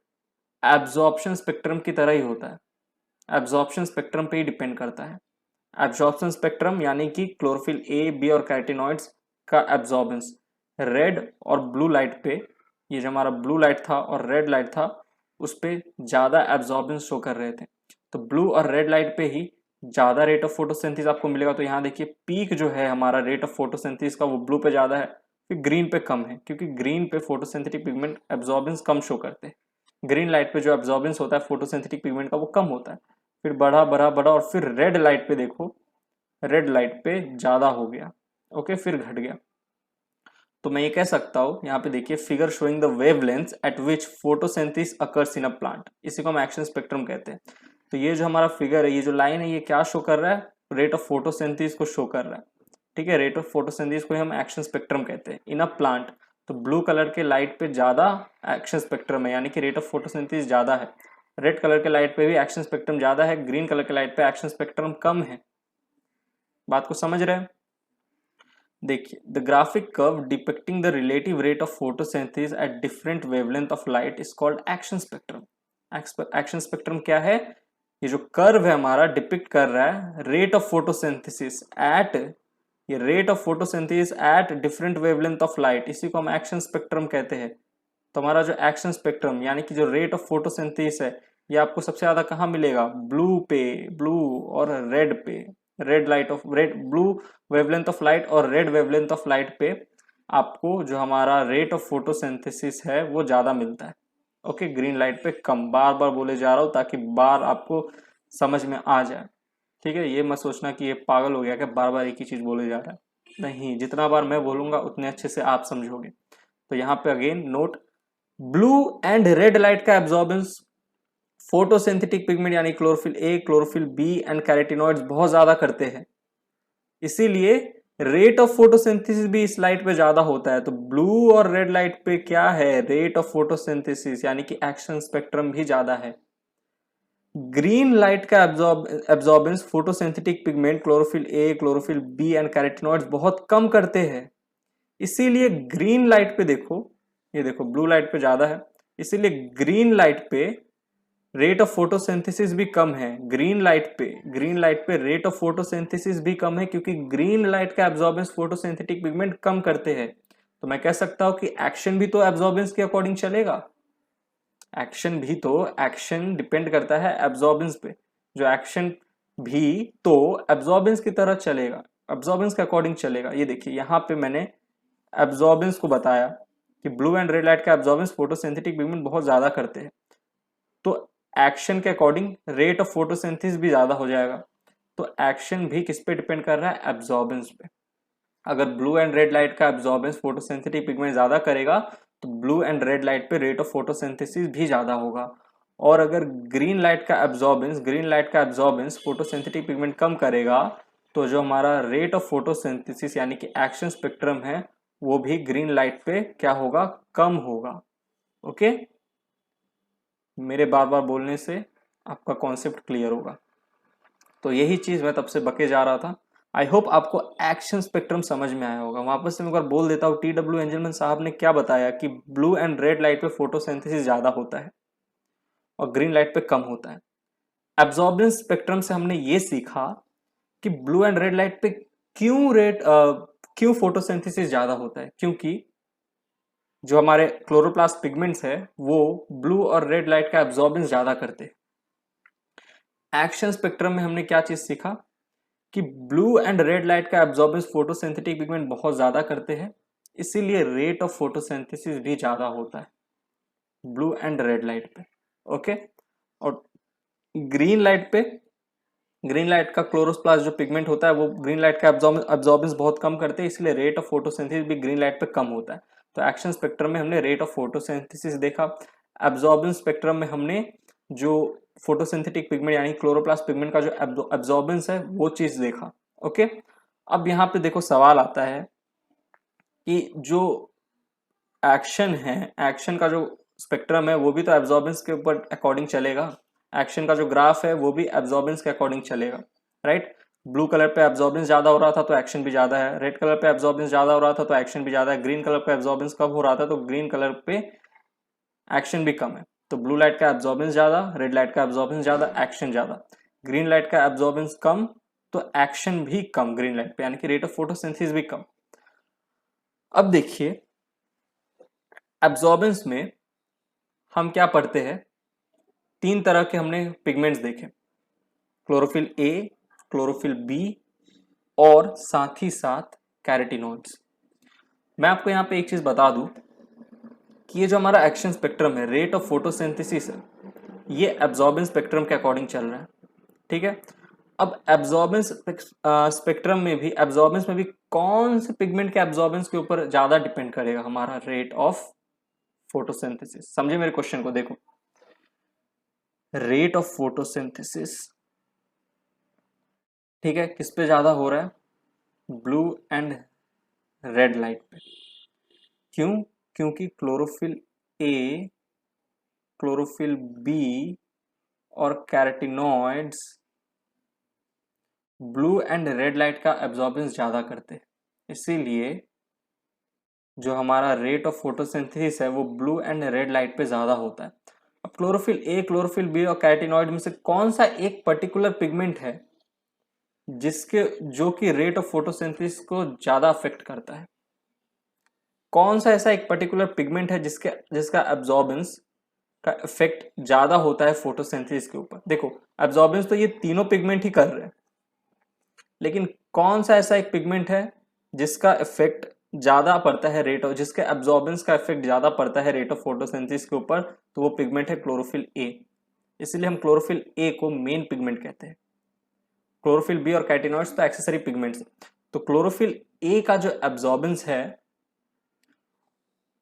एब्जॉर्प्शन स्पेक्ट्रम की तरह ही होता है, एब्जॉर्प्शन स्पेक्ट्रम पे ही डिपेंड करता है। एब्जॉर्प्शन स्पेक्ट्रम यानी कि क्लोरोफिल ए, बी और कैरोटिनॉइड्स का एब्जॉर्बेंस रेड और ब्लू लाइट पे, ये जो हमारा ब्लू लाइट था और रेड लाइट था उस पे ज्यादा एब्जॉर्बेंस शो कर रहे थे। तो ब्लू और रेड लाइट पे ही ज्यादा रेट ऑफ फोटोसिंथेसिस आपको मिलेगा। तो यहाँ देखिए पीक जो है हमारा रेट ऑफ फोटोसिंथेसिस का वो ब्लू पे ज्यादा है, फिर ग्रीन पे कम है, क्योंकि ग्रीन पे फोटोसिंथेटिक पिगमेंट एब्जॉर्बेंस कम शो करते हैं। ग्रीन लाइट पे जो एब्जॉर्बेंस होता है फोटोसिंथेटिक पिगमेंट का वो कम होता है, फिर बढ़ा बढ़ा बढ़ा, और फिर रेड लाइट पे देखो, रेड लाइट पे ज्यादा हो गया, ओके, फिर घट गया। तो मैं ये कह सकता हूं, यहाँ पे देखिए figure showing the wavelength eight which photosynthesis occurs in a plant, इसी को हम एक्शन स्पेक्ट्रम कहते हैं। तो ये जो हमारा फिगर है, ये जो लाइन है, ये क्या शो कर रहा है, रेट ऑफ फोटोसिंथेसिस को शो कर रहा है। ठीक है, रेट ऑफ फोटोसिंथेसिस को हम एक्शन स्पेक्ट्रम कहते हैं इन अ प्लांट। तो ब्लू कलर के लाइट पे ज्यादा एक्शन स्पेक्ट्रम है, यानी कि रेट ऑफ फोटोसिंथेसिस ज्यादा है। रेड कलर के लाइट पे भी एक्शन स्पेक्ट्रम ज्यादा है, ग्रीन कलर के लाइट पे एक्शन स्पेक्ट्रम कम है। बात को समझ रहे हैं? देखिए, the graphic curve depicting the relative rate of photosynthesis at different wavelength of light is called action spectrum. Action spectrum क्या है? ये जो कर्व है हमारा डिपिक्ट कर रहा है रेट ऑफ फोटोसिंथेसिस एट, ये rate of photosynthesis at different wavelength of light, इसी को हम एक्शन स्पेक्ट्रम कहते हैं। तो हमारा जो एक्शन स्पेक्ट्रम यानी कि जो रेट ऑफ फोटोसिंथेसिस है, ये आपको सबसे ज्यादा कहाँ मिलेगा? ब्लू पे, ब्लू और रेड पे, red light of red, blue wavelength of light और रेड वेवलेंथ ऑफ लाइट पे आपको जो हमारा रेट ऑफ फोटोसिंथेसिस है वो ज्यादा मिलता है। ओके, ग्रीन लाइट पे कम। बार बार बोले जा रहा हूं ताकि बार आपको समझ में आ जाए। ठीक है, ये मत सोचना कि ये पागल हो गया कि बार बार एक ही चीज बोले जा रहा है। नहीं, जितना बार मैं बोलूंगा उतने अच्छे से आप समझोगे। तो यहाँ पे again note, blue and red light का एब्जॉर्बेंस फोटोसिंथेटिक पिगमेंट यानी chlorophyll a, chlorophyll b and carotenoids बहुत ज्यादा करते हैं, इसीलिए रेट ऑफ फोटोसिंथेसिस भी इस लाइट पे ज्यादा होता है। तो ब्लू और रेड लाइट पे क्या है? रेट ऑफ फोटोसिंथेसिस यानी कि एक्शन स्पेक्ट्रम भी ज्यादा है। ग्रीन लाइट का absorbance photosynthetic pigment chlorophyll a, chlorophyll b and carotenoids बहुत कम करते हैं, इसीलिए ग्रीन लाइट पे देखो, ये देखो ब्लू लाइट पे ज्यादा है, इसीलिए ग्रीन लाइट पे रेट ऑफ फोटोसिंथेसिस भी कम है। ग्रीन लाइट पे रेट ऑफ फोटोसिंथेसिस भी कम है क्योंकि ग्रीन लाइट का एब्जॉर्बेंस फोटोसिंथेटिक पिगमेंट कम करते हैं। तो मैं कह सकता हूं कि एक्शन भी तो एब्जॉर्बेंस के अकॉर्डिंग चलेगा। एक्शन डिपेंड करता है एब्जॉर्बेंस पे, जो एक्शन भी तो एब्जॉर्बेंस की तरह चलेगा, एब्जॉर्बेंस के अकॉर्डिंग चलेगा। ये देखिए यहाँ पे मैंने एब्जॉर्बेंस को बताया कि ब्लू एंड रेड लाइट का एब्जॉर्बेंस फोटोसिंथेटिक पिगमेंट बहुत ज्यादा करते हैं, तो एक्शन के अकॉर्डिंग रेट ऑफ फोटोसिंथेसिस भी ज्यादा हो जाएगा। तो एक्शन भी किस पे डिपेंड कर रहा है? एब्जॉर्बेंस पे। अगर ब्लू एंड रेड लाइट का एब्जॉर्बेंस फोटोसिंथेटिक पिगमेंट ज्यादा करेगा तो ब्लू एंड रेड लाइट पे रेट ऑफ फोटोसिंथेसिस भी ज्यादा होगा। और अगर ग्रीन लाइट का एब्जॉर्बेंस फोटोसिंथेटिक पिगमेंट कम करेगा तो जो हमारा रेट ऑफ फोटोसिंथेसिस यानी कि एक्शन स्पेक्ट्रम है वो भी ग्रीन लाइट पे क्या होगा? कम होगा। ओके, मेरे बार बार बोलने से आपका कॉन्सेप्ट क्लियर होगा। तो यही चीज मैं तब से बके जा रहा था। आई होप आपको एक्शन स्पेक्ट्रम समझ में आया होगा। वापस से मैं एक बार बोल देता हूँ, TW एंजलमैन साहब ने क्या बताया कि ब्लू एंड रेड लाइट पे फोटोसिंथेसिस ज्यादा होता है और ग्रीन लाइट पे कम होता है। एब्जॉर्बेंस स्पेक्ट्रम से हमने ये सीखा कि ब्लू एंड रेड लाइट पे क्यों फोटोसिंथेसिस ज्यादा होता है, क्योंकि जो हमारे क्लोरोप्लास्ट पिगमेंट्स है वो ब्लू और रेड लाइट का एब्जॉर्बेंस ज्यादा करते हैं। एक्शन स्पेक्ट्रम में हमने क्या चीज सीखा कि ब्लू एंड रेड लाइट का एब्जॉर्बेंस फोटोसिंथेटिक पिगमेंट बहुत ज्यादा करते हैं, इसीलिए रेट ऑफ फोटोसिंथेसिस भी ज्यादा होता है ब्लू एंड रेड लाइट पे। ओके, और ग्रीन लाइट पे, ग्रीन लाइट का क्लोरोप्लास्ट जो पिगमेंट होता है वो ग्रीन लाइट का एब्जॉर्बेंस बहुत कम करते हैं, इसलिए रेट ऑफ फोटोसिंथेसिस भी ग्रीन लाइट पे कम होता है। तो एक्शन स्पेक्ट्रम में हमने रेट ऑफ फोटोसिंथेसिस देखा, एब्जॉर्बेंस स्पेक्ट्रम में हमने जो फोटोसिंथेटिक पिगमेंट यानी क्लोरोप्लास्ट पिगमेंट का जो एब्जॉर्बेंस है वो चीज देखा। ओके, अब यहाँ पे देखो सवाल आता है कि जो एक्शन है, एक्शन का जो स्पेक्ट्रम है वो भी तो एब्जॉर्बेंस के ऊपर अकॉर्डिंग चलेगा। एक्शन का जो ग्राफ है वो भी एब्जॉर्बेंस के अकॉर्डिंग चलेगा, राइट? ब्लू कलर पे एब्जॉर्बेंस ज्यादा हो रहा था तो एक्शन भी ज्यादा है, रेड कलर पे एब्जॉर्बेंस ज्यादा हो रहा था तो एक्शन भी ज्यादा है, ग्रीन कलर पे एब्जॉर्बेंस कम हो रहा था तो ग्रीन कलर पे एक्शन भी कम है। तो ब्लू लाइट का एब्जॉर्बेंस ज्यादा, रेड लाइट का एब्जॉर्बेंस ज्यादा, एक्शन ज्यादा। ग्रीन लाइट का एब्जॉर्बेंस कम तो एक्शन भी कम ग्रीन लाइट पे, यानी कि रेट ऑफ फोटोसिंथेसिस भी कम। अब देखिए एब्जॉर्बेंस में हम क्या पढ़ते हैं, तीन तरह के हमने पिगमेंट्स देखे, क्लोरोफिल ए, क्लोरोफिल बी और साथ ही साथ कैरोटीनॉइड्स। मैं आपको यहाँ पे एक चीज बता दूं कि ये जो हमारा एक्शन स्पेक्ट्रम है, रेट ऑफ फोटोसिंथेसिस है, ये एब्जॉर्बेंस स्पेक्ट्रम के अकॉर्डिंग चल रहा है। ठीक है, अब एब्जॉर्बेंस स्पेक्ट्रम में भी, एब्जॉर्बेंस में भी कौन से पिगमेंट के एब्जॉर्बेंस के ऊपर ज्यादा डिपेंड करेगा हमारा रेट ऑफ फोटोसिंथेसिस? समझे मेरे क्वेश्चन को? देखो, रेट ऑफ फोटोसिंथेसिस, ठीक है, किस पे ज्यादा हो रहा है? ब्लू एंड रेड लाइट पे। क्यों? क्योंकि क्लोरोफिल ए, क्लोरोफिल बी और carotenoids blue and red light का एब्जॉर्बेंस ज्यादा करते हैं, इसीलिए जो हमारा रेट ऑफ फोटोसिंथेसिस है वो ब्लू एंड रेड लाइट पे ज्यादा होता है। अब क्लोरोफिल ए, क्लोरोफिल बी और कैरोटीनॉइड में से कौन सा एक पर्टिकुलर पिगमेंट है जिसके जो कि रेट ऑफ फोटोसिंथेसिस को ज्यादा अफेक्ट करता है? कौन सा ऐसा एक पर्टिकुलर पिगमेंट है जिसका एब्जॉर्बेंस का इफेक्ट ज्यादा होता है फोटोसिंथेसिस के ऊपर? देखो, एब्जॉर्बेंस तो ये तीनों पिगमेंट ही कर रहे हैं, लेकिन कौन सा ऐसा एक पिगमेंट है जिसका इफेक्ट ज्यादा पड़ता है रेट ऑफ, जिसके एब्जॉर्बेंस का इफेक्ट ज्यादा पड़ता है रेट ऑफ फोटोसिंथेसिस के ऊपर? तो वो पिगमेंट है क्लोरोफिल ए। इसलिए हम क्लोरोफिल ए को मेन पिगमेंट कहते हैं। क्लोरोफिल बी और कैटिनॉइड्स तो एक्सेसरी पिगमेंट्स हैं। तो क्लोरोफिल ए का जो एब्जॉर्बेंस है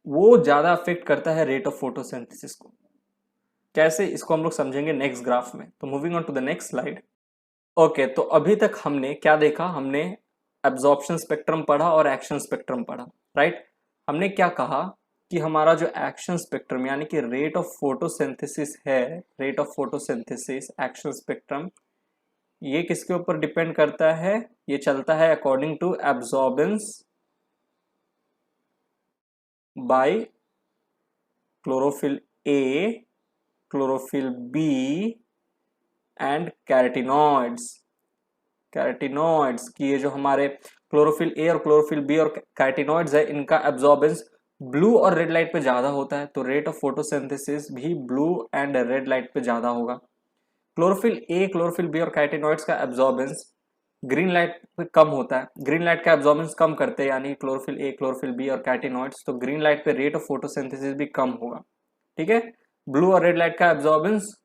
वो ज्यादा अफेक्ट करता है रेट ऑफ फोटोसिंथेसिस को। कैसे, इसको हम लोग समझेंगे नेक्स्ट ग्राफ में। तो moving on to the next slide. Okay, तो अभी तक हमने क्या देखा? हमने एब्जॉर्प्शन स्पेक्ट्रम पढ़ा और एक्शन स्पेक्ट्रम पढ़ा, राइट? हमने क्या कहा कि हमारा जो एक्शन स्पेक्ट्रम यानी कि रेट ऑफ फोटोसिंथेसिस है, rate of photosynthesis action spectrum, ये किसके ऊपर डिपेंड करता है? ये चलता है according to absorbance by chlorophyll a, chlorophyll b and carotenoids. Carotenoids की ये जो हमारे क्लोरोफिल ए और क्लोरोफिल बी और कैरोटीनॉइड्स है, इनका एब्जॉर्बेंस ब्लू और रेड लाइट पे ज्यादा होता है, तो रेट ऑफ फोटोसिंथेसिस भी ब्लू एंड रेड लाइट पे ज्यादा होगा। क्लोरोफिल ए, क्लोरोफिल बी और कैरोटीनॉइड्स का एब्जॉर्बेंस ग्रीन लाइट पे कम होता है। ग्रीन लाइट का एब्जॉर्बेंस कम करते हैं यानी क्लोरोफिल ए, क्लोरोफिल बी और कैरोटीनॉइड्स, तो ग्रीन लाइट पे रेट ऑफ फोटोसिंथेसिस भी कम होगा। ठीक है, ब्लू और रेड लाइट का एब्जॉर्बेंस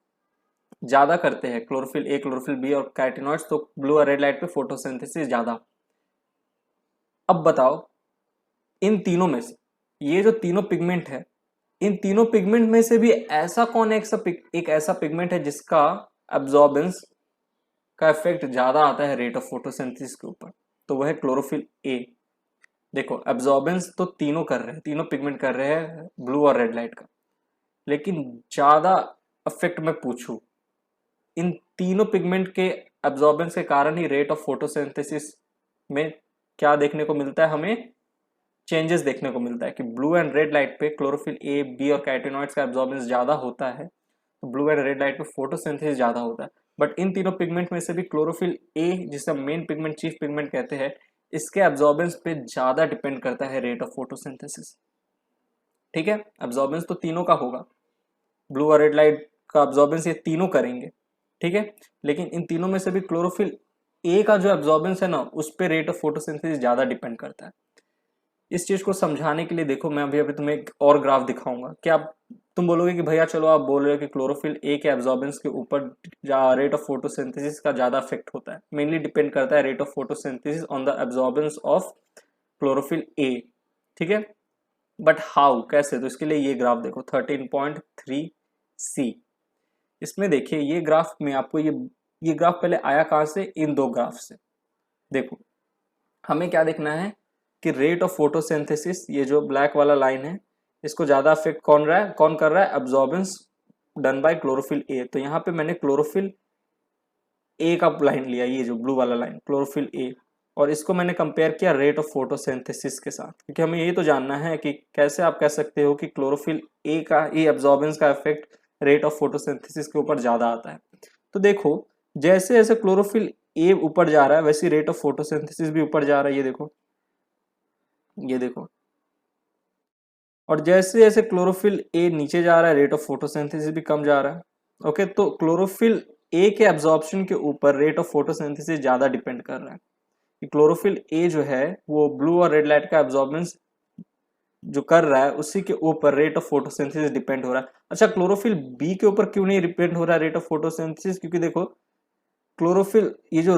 ज्यादा करते हैं क्लोरोफिल ए, क्लोरोफिल बी और कैरोटीनॉइड्स, तो ब्लू और रेड लाइट पे फोटोसिंथेसिस ज्यादा। अब बताओ, इन तीनों में से ये जो तीनों पिगमेंट है, इन तीनों पिगमेंट में से भी ऐसा कौन है, एक ऐसा पिगमेंट है जिसका एब्जॉर्बेंस का इफेक्ट ज्यादा आता है रेट ऑफ फोटोसिंथेसिस के ऊपर? तो वह है क्लोरोफिल ए। देखो, एब्जॉर्बेंस तो तीनों कर रहे हैं, तीनों पिगमेंट कर रहे हैं ब्लू और रेड लाइट का, लेकिन ज्यादा इफेक्ट मैं पूछूं, इन तीनों पिगमेंट के एब्जॉर्बेंस के कारण ही रेट ऑफ फोटोसिंथेसिस में क्या देखने को मिलता है? हमें चेंजेस देखने को मिलता है कि ब्लू एंड रेड लाइट पे क्लोरोफिल ए, बी और कैरोटीनॉइड्स का एब्जॉर्बेंस ज्यादा होता है, तो ब्लू एंड रेड लाइट पे फोटोसिंथेसिस ज्यादा होता है। बट इन तीनों पिगमेंट में से भी क्लोरोफिल ए, जिसे मेन पिगमेंट, चीफ पिगमेंट कहते हैं, इसके एब्जॉर्बेंस पे ज्यादा डिपेंड करता है रेट ऑफ फोटोसिंथेसिस। ठीक है, एब्जॉर्बेंस तो तीनों का होगा, ब्लू और रेड लाइट का एब्जॉर्बेंस ये तीनों करेंगे, ठीक है, लेकिन इन तीनों में से भी क्लोरोफिल ए का जो एब्जॉर्बेंस है ना, उस पर रेट ऑफ फोटोसिंथेसिस ज्यादा डिपेंड करता है। इस चीज को समझाने के लिए देखो, मैं अभी तुम्हें एक और ग्राफ दिखाऊंगा। क्या तुम बोलोगे कि भैया चलो आप बोल रहे हो कि क्लोरोफिल ए के एब्जॉर्बेंस के ऊपर रेट ऑफ फोटोसिंथेसिस का ज्यादा इफेक्ट होता है, मेनली डिपेंड करता है rate of photosynthesis on the absorbance of chlorophyll a, ठीक है, बट हाउ, कैसे? तो इसके लिए ये ग्राफ देखो 13.3c। इसमें देखिए ये ग्राफ में आपको ये ग्राफ पहले आया कहां से? इन दो ग्राफ से। देखो, हमें क्या देखना है कि रेट ऑफ फोटोसिंथेसिस, ये जो ब्लैक वाला लाइन है, इसको ज्यादा अफेक्ट कौन कर रहा है? एब्जॉर्बेंस डन बाय क्लोरोफिल ए। तो यहाँ पे मैंने क्लोरोफिल ए का लाइन लिया, ये जो ब्लू वाला लाइन क्लोरोफिल ए, और इसको मैंने कंपेयर किया रेट ऑफ फोटोसिंथेसिस के साथ, क्योंकि हमें ये तो जानना है कि कैसे आप कह सकते हो कि क्लोरोफिल ए का ये एब्जॉर्बेंस का इफेक्ट रेट ऑफ फोटोसिंथेसिस के ऊपर ज्यादा आता है। तो देखो, जैसे जैसे क्लोरोफिल ए ऊपर जा रहा है वैसे रेट ऑफ फोटोसिंथेसिस भी ऊपर जा रहा है, ये देखो, ये देखो, और जैसे जैसे क्लोरोफिल ए नीचे जा रहा है रेट ऑफ फोटोसिंथेसिस भी कम जा रहा है। ओके, तो क्लोरोफिल ए के एब्जॉर्प्शन के ऊपर रेट ऑफ फोटोसिंथेसिस ज्यादा डिपेंड कर रहा है कि क्लोरोफिल ए जो है वो ब्लू और रेड लाइट का एब्जॉर्बेंस जो कर रहा है उसी के ऊपर रेट ऑफ फोटोसिंथेसिस डिपेंड हो रहा है। अच्छा, क्लोरोफिल बी के ऊपर क्यों नहीं डिपेंड हो रहा है रेट ऑफ फोटोसिंथेसिस? क्योंकि देखो, क्लोरोफिल ये जो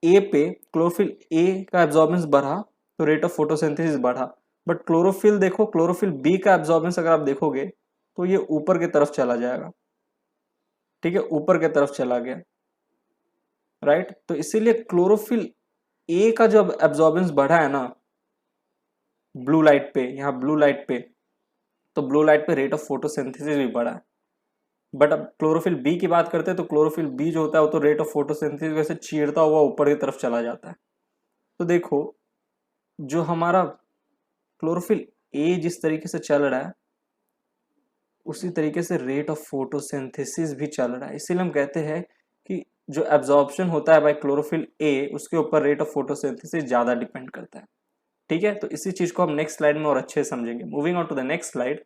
ए पे क्लोरोफिल ए का एब्जॉर्बेंस बढ़ा तो रेट ऑफ फोटोसिंथेसिस बढ़ा, बट क्लोरोफिल देखो, क्लोरोफिल बी का एब्जॉर्बेंस अगर आप देखोगे तो ये ऊपर की तरफ चला जाएगा, ठीक है, ऊपर की तरफ चला गया, राइट? तो इसीलिए क्लोरोफिल ए का जो एब्जॉर्बेंस बढ़ा है ना ब्लू लाइट पे, यहाँ ब्लू लाइट पे, तो ब्लू लाइट पे रेट ऑफ फोटोसिंथेसिस भी बढ़ा है। बट अब क्लोरोफिल बी की बात करते हैं तो क्लोरोफिल बी जो होता है वो तो रेट ऑफ फोटोसिंथेसिस वैसे चीरता हुआ ऊपर की तरफ चला जाता है। तो देखो, जो हमारा क्लोरोफिल ए जिस तरीके से चल रहा है उसी तरीके से रेट ऑफ फोटोसिंथेसिस भी चल रहा है। इसीलिए हम कहते हैं कि जो एब्जॉर्प्शन होता है बाय क्लोरोफिल ए उसके ऊपर रेट ऑफ फोटोसिंथेसिस ज्यादा डिपेंड करता है। ठीक है, तो इसी चीज को हम नेक्स्ट स्लाइड में और अच्छे से समझेंगे। Moving on to the next slide.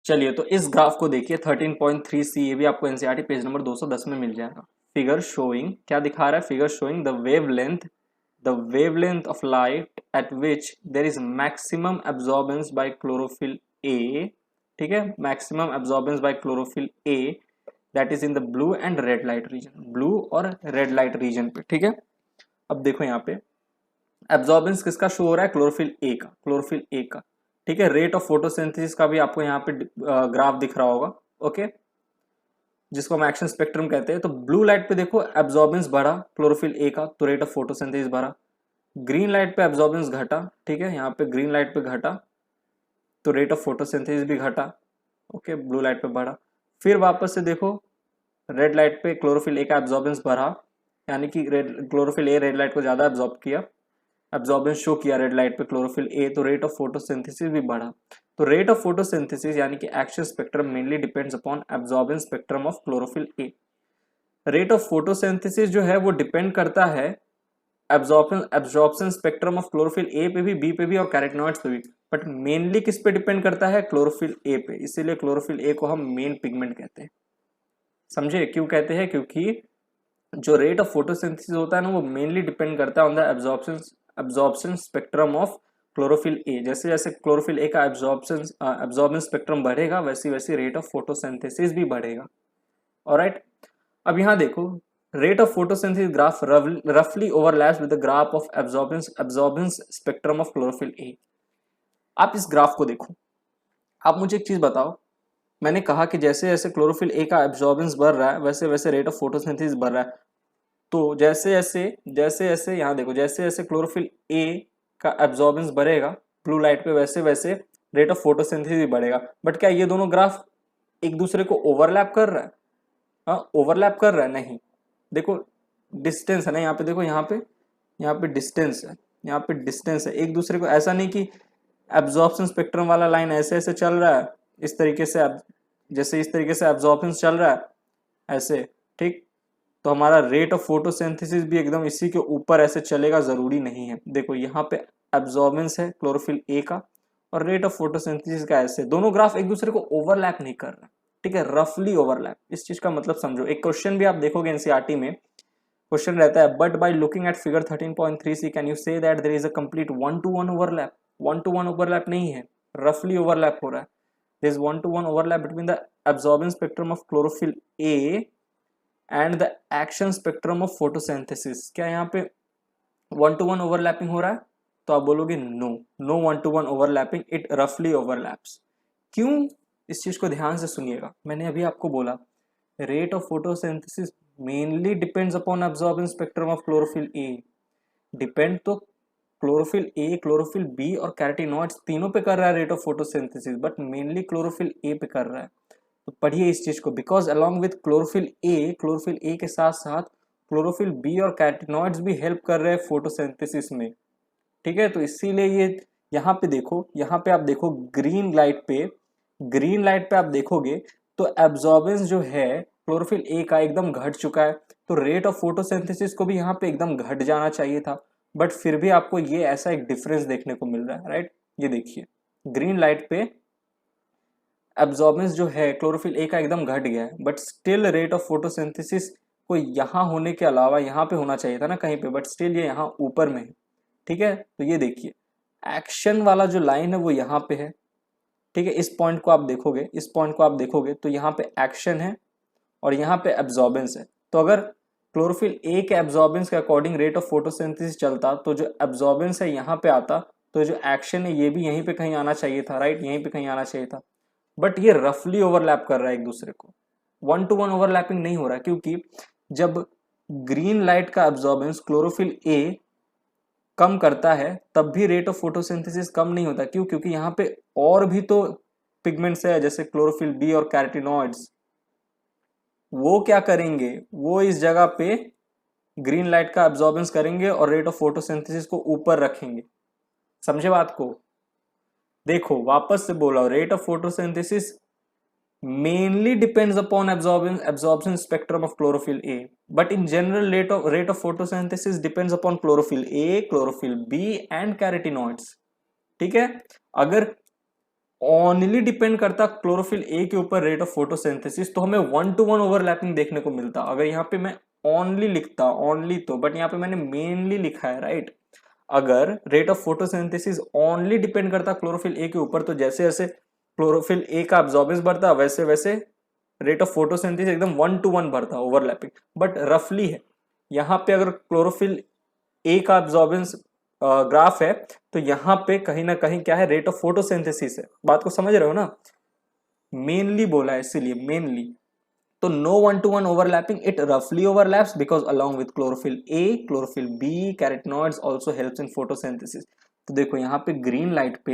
चलिए, तो इस ग्राफ को देखिए 13.3 सी, ये भी आपको एनसीईआरटी पेज नंबर 210 में मिल जाएगा। फिगर शोइंग, क्या दिखा रहा है? Figure showing the wavelength of light at which there is maximum absorbance by chlorophyll a. ठीक है, maximum absorbance by chlorophyll a that is in the blue and red light region, blue और red light region पे। ठीक है, अब देखो यहाँ पे एब्जॉर्बेंस किसका शो हो रहा है? क्लोरोफिल ए का, क्लोरोफिल ए का। ठीक है, रेट ऑफ फोटोसिंथेसिस का भी आपको यहाँ पे ग्राफ दिख रहा होगा। ओके, जिसको हम एक्शन स्पेक्ट्रम कहते हैं। तो ब्लू लाइट पे देखो एब्जॉर्बेंस बढ़ा क्लोरोफिल ए का, तो रेट ऑफ फोटोसिंथेसिस बढ़ा। ग्रीन लाइट पे एब्जॉर्बेंस घटा, ठीक है, यहाँ पे ग्रीन लाइट पे घटा तो रेट ऑफ फोटोसिंथेसिस भी घटा। ओके, ब्लू लाइट पे बढ़ा। फिर वापस से देखो रेड लाइट पे क्लोरोफिल ए का एब्जॉर्बेंस बढ़ा, यानी कि क्लोरोफिल ए रेड लाइट को ज्यादा एब्जॉर्ब किया, एब्जॉर्बेंस शो किया रेड लाइट पे क्लोरोफिल ए, तो रेट ऑफ फोटोसिंथेसिस भी बढ़ा। तो रेट ऑफ फोटोसिंथेसिस यानी कि action spectrum mainly depends upon absorbance spectrum of chlorophyll A. Rate of photosynthesis जो है वो डिपेंड करता है absorption spectrum of chlorophyll a पे भी, बी पे भी और कैरोटीनॉइड्स पे भी, बट मेनली किस पे डिपेंड करता है? क्लोरोफिल ए पे। इसीलिए क्लोरोफिल ए को हम मेन पिगमेंट कहते हैं। समझे क्यों कहते हैं? क्योंकि जो रेट ऑफ फोटोसिंथेसिस होता है ना वो मेनली डिपेंड करता है on the absorption spectrum of chlorophyll a. जैसे जैसे क्लोरोफिल ए का एब्जॉर्बन स्पेक्ट्रम बढ़ेगा वैसी वैसी रेट ऑफ फोटोसिंथेसिस भी बढ़ेगा। ऑलराइट, अब यहाँ देखो रेट ऑफ फोटोसिंथेसिस ग्राफ रफली overlaps with the graph of absorbance spectrum of chlorophyll a. आप इस ग्राफ को देखो, आप मुझे एक चीज बताओ, मैंने कहा कि जैसे जैसे क्लोरोफिल ए का एब्जॉर्बेंस बढ़ रहा है वैसे वैसे रेट ऑफ फोटोसिंथेसिस बढ़ रहा है। तो जैसे जैसे यहाँ देखो, जैसे जैसे क्लोरोफिल ए का एब्जॉर्बेंस बढ़ेगा ब्लू लाइट पे वैसे वैसे रेट ऑफ फोटोसिंथेसिस भी बढ़ेगा। बट क्या ये दोनों ग्राफ एक दूसरे को ओवरलैप कर रहा है? हाँ, ओवरलैप कर रहा है? नहीं। देखो डिस्टेंस है ना यहाँ पे, देखो यहाँ पे डिस्टेंस है, यहाँ पे डिस्टेंस है एक दूसरे को। ऐसा नहीं कि एब्जॉर्प्शन स्पेक्ट्रम वाला लाइन ऐसे ऐसे चल रहा है इस तरीके से, जैसे इस तरीके से एब्जॉर्प्शन चल रहा है ऐसे, ठीक, तो हमारा रेट ऑफ फोटोसिंथेसिस भी एकदम इसी के ऊपर ऐसे चलेगा, जरूरी नहीं है। देखो यहाँ पे एब्जॉर्बेंस है क्लोरोफिल ए का और रेट ऑफ फोटोसिंथेसिस का ऐसे, दोनों ग्राफ एक दूसरे को ओवरलैप नहीं कर रहा। ठीक है, रफली ओवरलैप, इस चीज का मतलब समझो। एक क्वेश्चन भी आप देखोगे एनसीईआरटी में, क्वेश्चन रहता है but by looking at figure 13.3 see can you say that there is a complete 1-to-1 overlap? 1-to-1 overlap नहीं है, रफली ओवरलैप हो रहा है। There is 1-to-1 overlap between the absorbance spectrum of chlorophyll a and the action spectrum of photosynthesis. क्या यहाँ पे 1-to-1 overlapping हो रहा है? तो आप बोलोगे no, no 1-to-1 overlapping, it रफली ओवरलैप्स। क्यों? इस चीज को ध्यान से सुनिएगा, मैंने अभी आपको बोला rate of photosynthesis mainly depends upon absorbance spectrum of chlorophyll a. Depend तो क्लोरोफिल ए, क्लोरोफिल बी और कैरोटीनॉइड्स तीनों पे कर रहा है rate of photosynthesis, but mainly chlorophyll a पे कर रहा है। तो पढ़िए इस चीज को, because along with chlorophyll a के साथ साथ क्लोरोफिल बी और कैरोटीनॉइड्स भी हेल्प कर रहे हैं फोटोसिंथेसिस में। ठीक है, तो इसीलिए ये यहाँ पे देखो, यहाँ पे आप देखो ग्रीन लाइट पे आप देखोगे तो एब्जॉर्बेंस जो है क्लोरोफिल ए का एकदम घट चुका है, तो रेट ऑफ फोटोसिंथेसिस को भी यहाँ पे एकदम घट जाना चाहिए था, बट फिर भी आपको ये ऐसा एक डिफरेंस देखने को मिल रहा है। राइट, ये देखिए ग्रीन लाइट पे एब्जॉर्बेंस जो है क्लोरोफिल ए का एकदम घट गया है, but still rate of photosynthesis को यहाँ होने के अलावा यहाँ पे होना चाहिए था ना कहीं पे, बट स्टिल ये यहाँ ऊपर में है। ठीक है, तो ये देखिए एक्शन वाला जो लाइन है वो यहाँ पे है। ठीक है, इस पॉइंट को आप देखोगे तो यहाँ पे एक्शन है और यहाँ पे एब्जॉर्बेंस है। तो अगर क्लोरोफिल ए के एब्जॉर्बेंस के अकॉर्डिंग रेट ऑफ फोटोसिंथेसिस चलता तो जो एब्जॉर्बेंस है यहाँ पे आता, तो जो एक्शन है ये भी यहीं पे कहीं आना चाहिए था। राइट, यहीं पे कहीं आना चाहिए था, बट ये रफली ओवरलैप कर रहा है एक दूसरे को, 1-to-1 ओवरलैपिंग नहीं हो रहा, क्योंकि जब ग्रीन लाइट का एब्जॉर्बेंस क्लोरोफिल ए कम करता है तब भी रेट ऑफ फोटोसिंथेसिस कम नहीं होता। क्यों? क्योंकि यहाँ पे और भी तो पिगमेंट्स है जैसे क्लोरोफिल बी और कैरोटीनॉइड्स, वो क्या करेंगे, वो इस जगह पे ग्रीन लाइट का एब्जॉर्बेंस करेंगे और रेट ऑफ फोटोसिंथेसिस को ऊपर रखेंगे। समझे बात को? देखो वापस से बोला, rate of photosynthesis mainly depends upon absorption spectrum of chlorophyll A, but in general rate of photosynthesis depends upon chlorophyll A, chlorophyll B and carotenoids. ठीक है, अगर ओनली डिपेंड करता क्लोरोफिल ए के ऊपर रेट ऑफ फोटोसिंथेसिस तो हमें 1-to-1 overlapping देखने को मिलता। अगर यहाँ पे मैं ओनली लिखता, ओनली तो, बट यहाँ पे मैंने मेनली लिखा है, राइट। अगर rate of photosynthesis only depend करता क्लोरोफिल ए के ऊपर तो जैसे जैसे क्लोरोफिल ए का अब्जॉर्बेंस बढ़ता वैसे वैसे रेट ऑफ फोटोसिंथेसिस एकदम 1-to-1 बढ़ता, ओवरलैपिंग। बट रफली है, यहाँ पे अगर क्लोरोफिल ए का अब्जॉर्बेंस ग्राफ है तो यहाँ पे कहीं ना कहीं क्या है, रेट ऑफ फोटोसिंथेसिस है। बात को समझ रहे हो ना? मेनली बोला है इसीलिए, मेनली। तो नो 1-to-1 ओवरलैपिंग, इट रफली overlaps because along with chlorophyll a, chlorophyll b, carotenoids also helps in photosynthesis. तो देखो यहाँ पे ग्रीन लाइट पे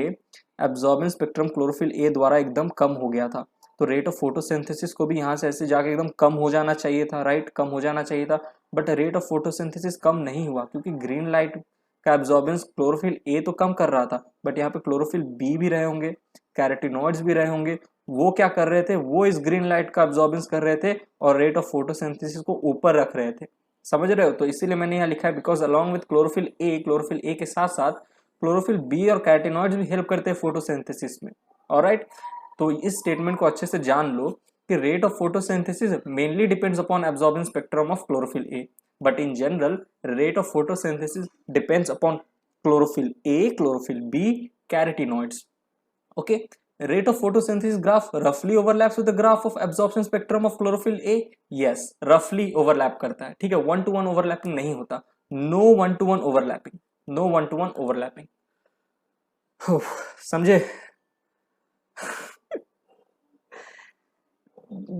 एब्जॉर्बेंस स्पेक्ट्रम क्लोरोफिल ए द्वारा एकदम कम हो गया था, तो रेट ऑफ फोटोसिंथेसिस को भी यहाँ से ऐसे जाके एकदम कम हो जाना चाहिए था, राइट, कम हो जाना चाहिए था। बट रेट ऑफ फोटोसिंथेसिस कम नहीं हुआ क्योंकि ग्रीन लाइट का एब्जॉर्बेंस क्लोरोफिल ए तो कम कर रहा था, बट यहाँ पे क्लोरोफिल बी भी रहे होंगे, कैरोटिनॉइड्स भी रहे होंगे, वो क्या कर रहे थे, वो इस ग्रीन लाइट का एब्जॉर्बेंस कर रहे थे और रेट ऑफ फोटोसिंथेसिस को ऊपर रख रहे थे। समझ रहे हो? तो इसीलिए मैंने यहाँ लिखा है because along with chlorophyll a के साथ साथ क्लोरोफिल बी और कैरोटिनॉइड्स भी हेल्प करते हैं फोटोसिंथेसिस में। ऑलराइट, तो इस स्टेटमेंट को अच्छे से जान लो कि rate of photosynthesis mainly depends upon absorbing spectrum of chlorophyll a, but in general rate of photosynthesis depends upon chlorophyll a, chlorophyll b, carotenoids. Okay, rate of photosynthesis graph roughly overlaps with the graph of absorption spectrum of chlorophyll A. Yes, roughly overlap करता है, ठीक है, 1-to-1 overlapping नहीं होता, no 1-to-1 overlapping, no 1-to-1 overlapping। समझे?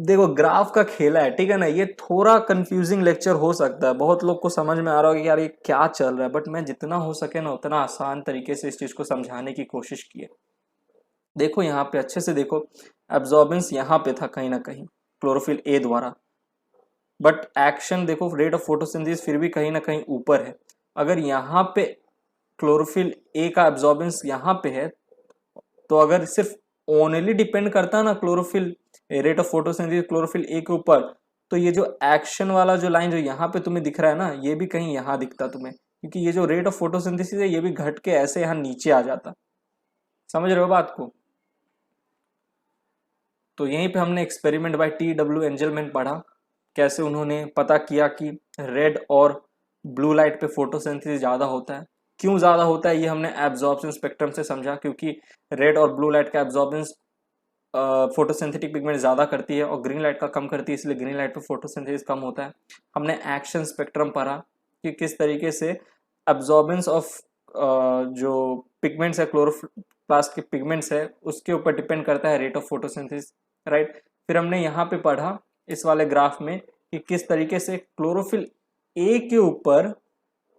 देखो graph का खेला है, ठीक है ना, ये थोड़ा कंफ्यूजिंग लेक्चर हो सकता है, बहुत लोग को समझ में आ रहा होगा कि यार ये क्या चल रहा है, बट मैं जितना हो सके ना उतना आसान तरीके से इस चीज को समझाने की कोशिश की है। देखो यहाँ पे अच्छे से देखो, एब्जॉर्बेंस यहाँ पे था कहीं ना कहीं क्लोरोफिल ए द्वारा, बट एक्शन देखो रेट ऑफ फोटोसिंथेसिस फिर भी कहीं ना कहीं ऊपर है। अगर यहाँ पे क्लोरोफिल ए का एब्जॉर्बेंस यहाँ पे है तो अगर सिर्फ ओनली डिपेंड करता ना chlorophyll rate of photosynthesis chlorophyll a के ऊपर, तो ये जो एक्शन वाला जो लाइन जो यहाँ पे तुम्हें दिख रहा है ना, ये भी कहीं यहाँ दिखता तुम्हें, क्योंकि ये जो रेट ऑफ फोटोसिंथेसिस है ये भी घट के ऐसे यहाँ नीचे आ जाता। समझ रहे हो बात को? तो यहीं पे हमने एक्सपेरिमेंट बाय T.W. एंजलमैन पढ़ा, कैसे उन्होंने पता किया कि रेड और ब्लू लाइट पे फोटोसिंथेसिस ज़्यादा होता है। क्यों ज़्यादा होता है ये हमने एब्जॉर्प्शन स्पेक्ट्रम से समझा, क्योंकि रेड और ब्लू लाइट का एब्जॉर्बेंस फोटोसिंथेटिक पिगमेंट ज़्यादा करती है और ग्रीन लाइट का कम करती है, इसलिए ग्रीन लाइट पे फोटोसिंथेसिस कम होता है। हमने एक्शन स्पेक्ट्रम पढ़ा कि किस तरीके से एब्जॉर्बेंस ऑफ जो पिगमेंट्स है, क्लोरोप्लास्ट के पिगमेंट्स है, उसके ऊपर डिपेंड करता है रेट ऑफ फोटोसिंथेसिस, राइट। फिर हमने यहाँ पे पढ़ा इस वाले ग्राफ में कि किस तरीके से क्लोरोफिल ए के ऊपर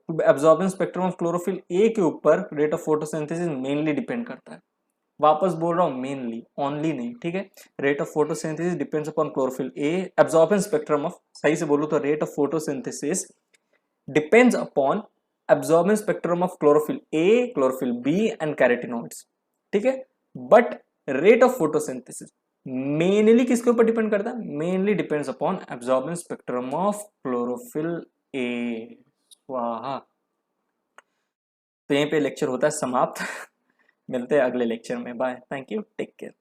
absorbance spectrum of chlorophyll a के ऊपर rate of photosynthesis mainly depend करता है। वापस बोल रहा हूँ, मेनली, ओनली नहीं, ठीक है। Rate of photosynthesis depends upon chlorophyll a, absorbance spectrum of, सही से बोलूँ तो rate of photosynthesis depends upon absorbance spectrum of chlorophyll a, chlorophyll b and carotenoids, ठीक है। But rate of photosynthesis mainly किसके ऊपर डिपेंड करता है? Mainly depends upon absorbance spectrum of chlorophyll a. वाह, तो यहीं पे लेक्चर होता है समाप्त। मिलते हैं अगले लेक्चर में, bye, thank you, take care.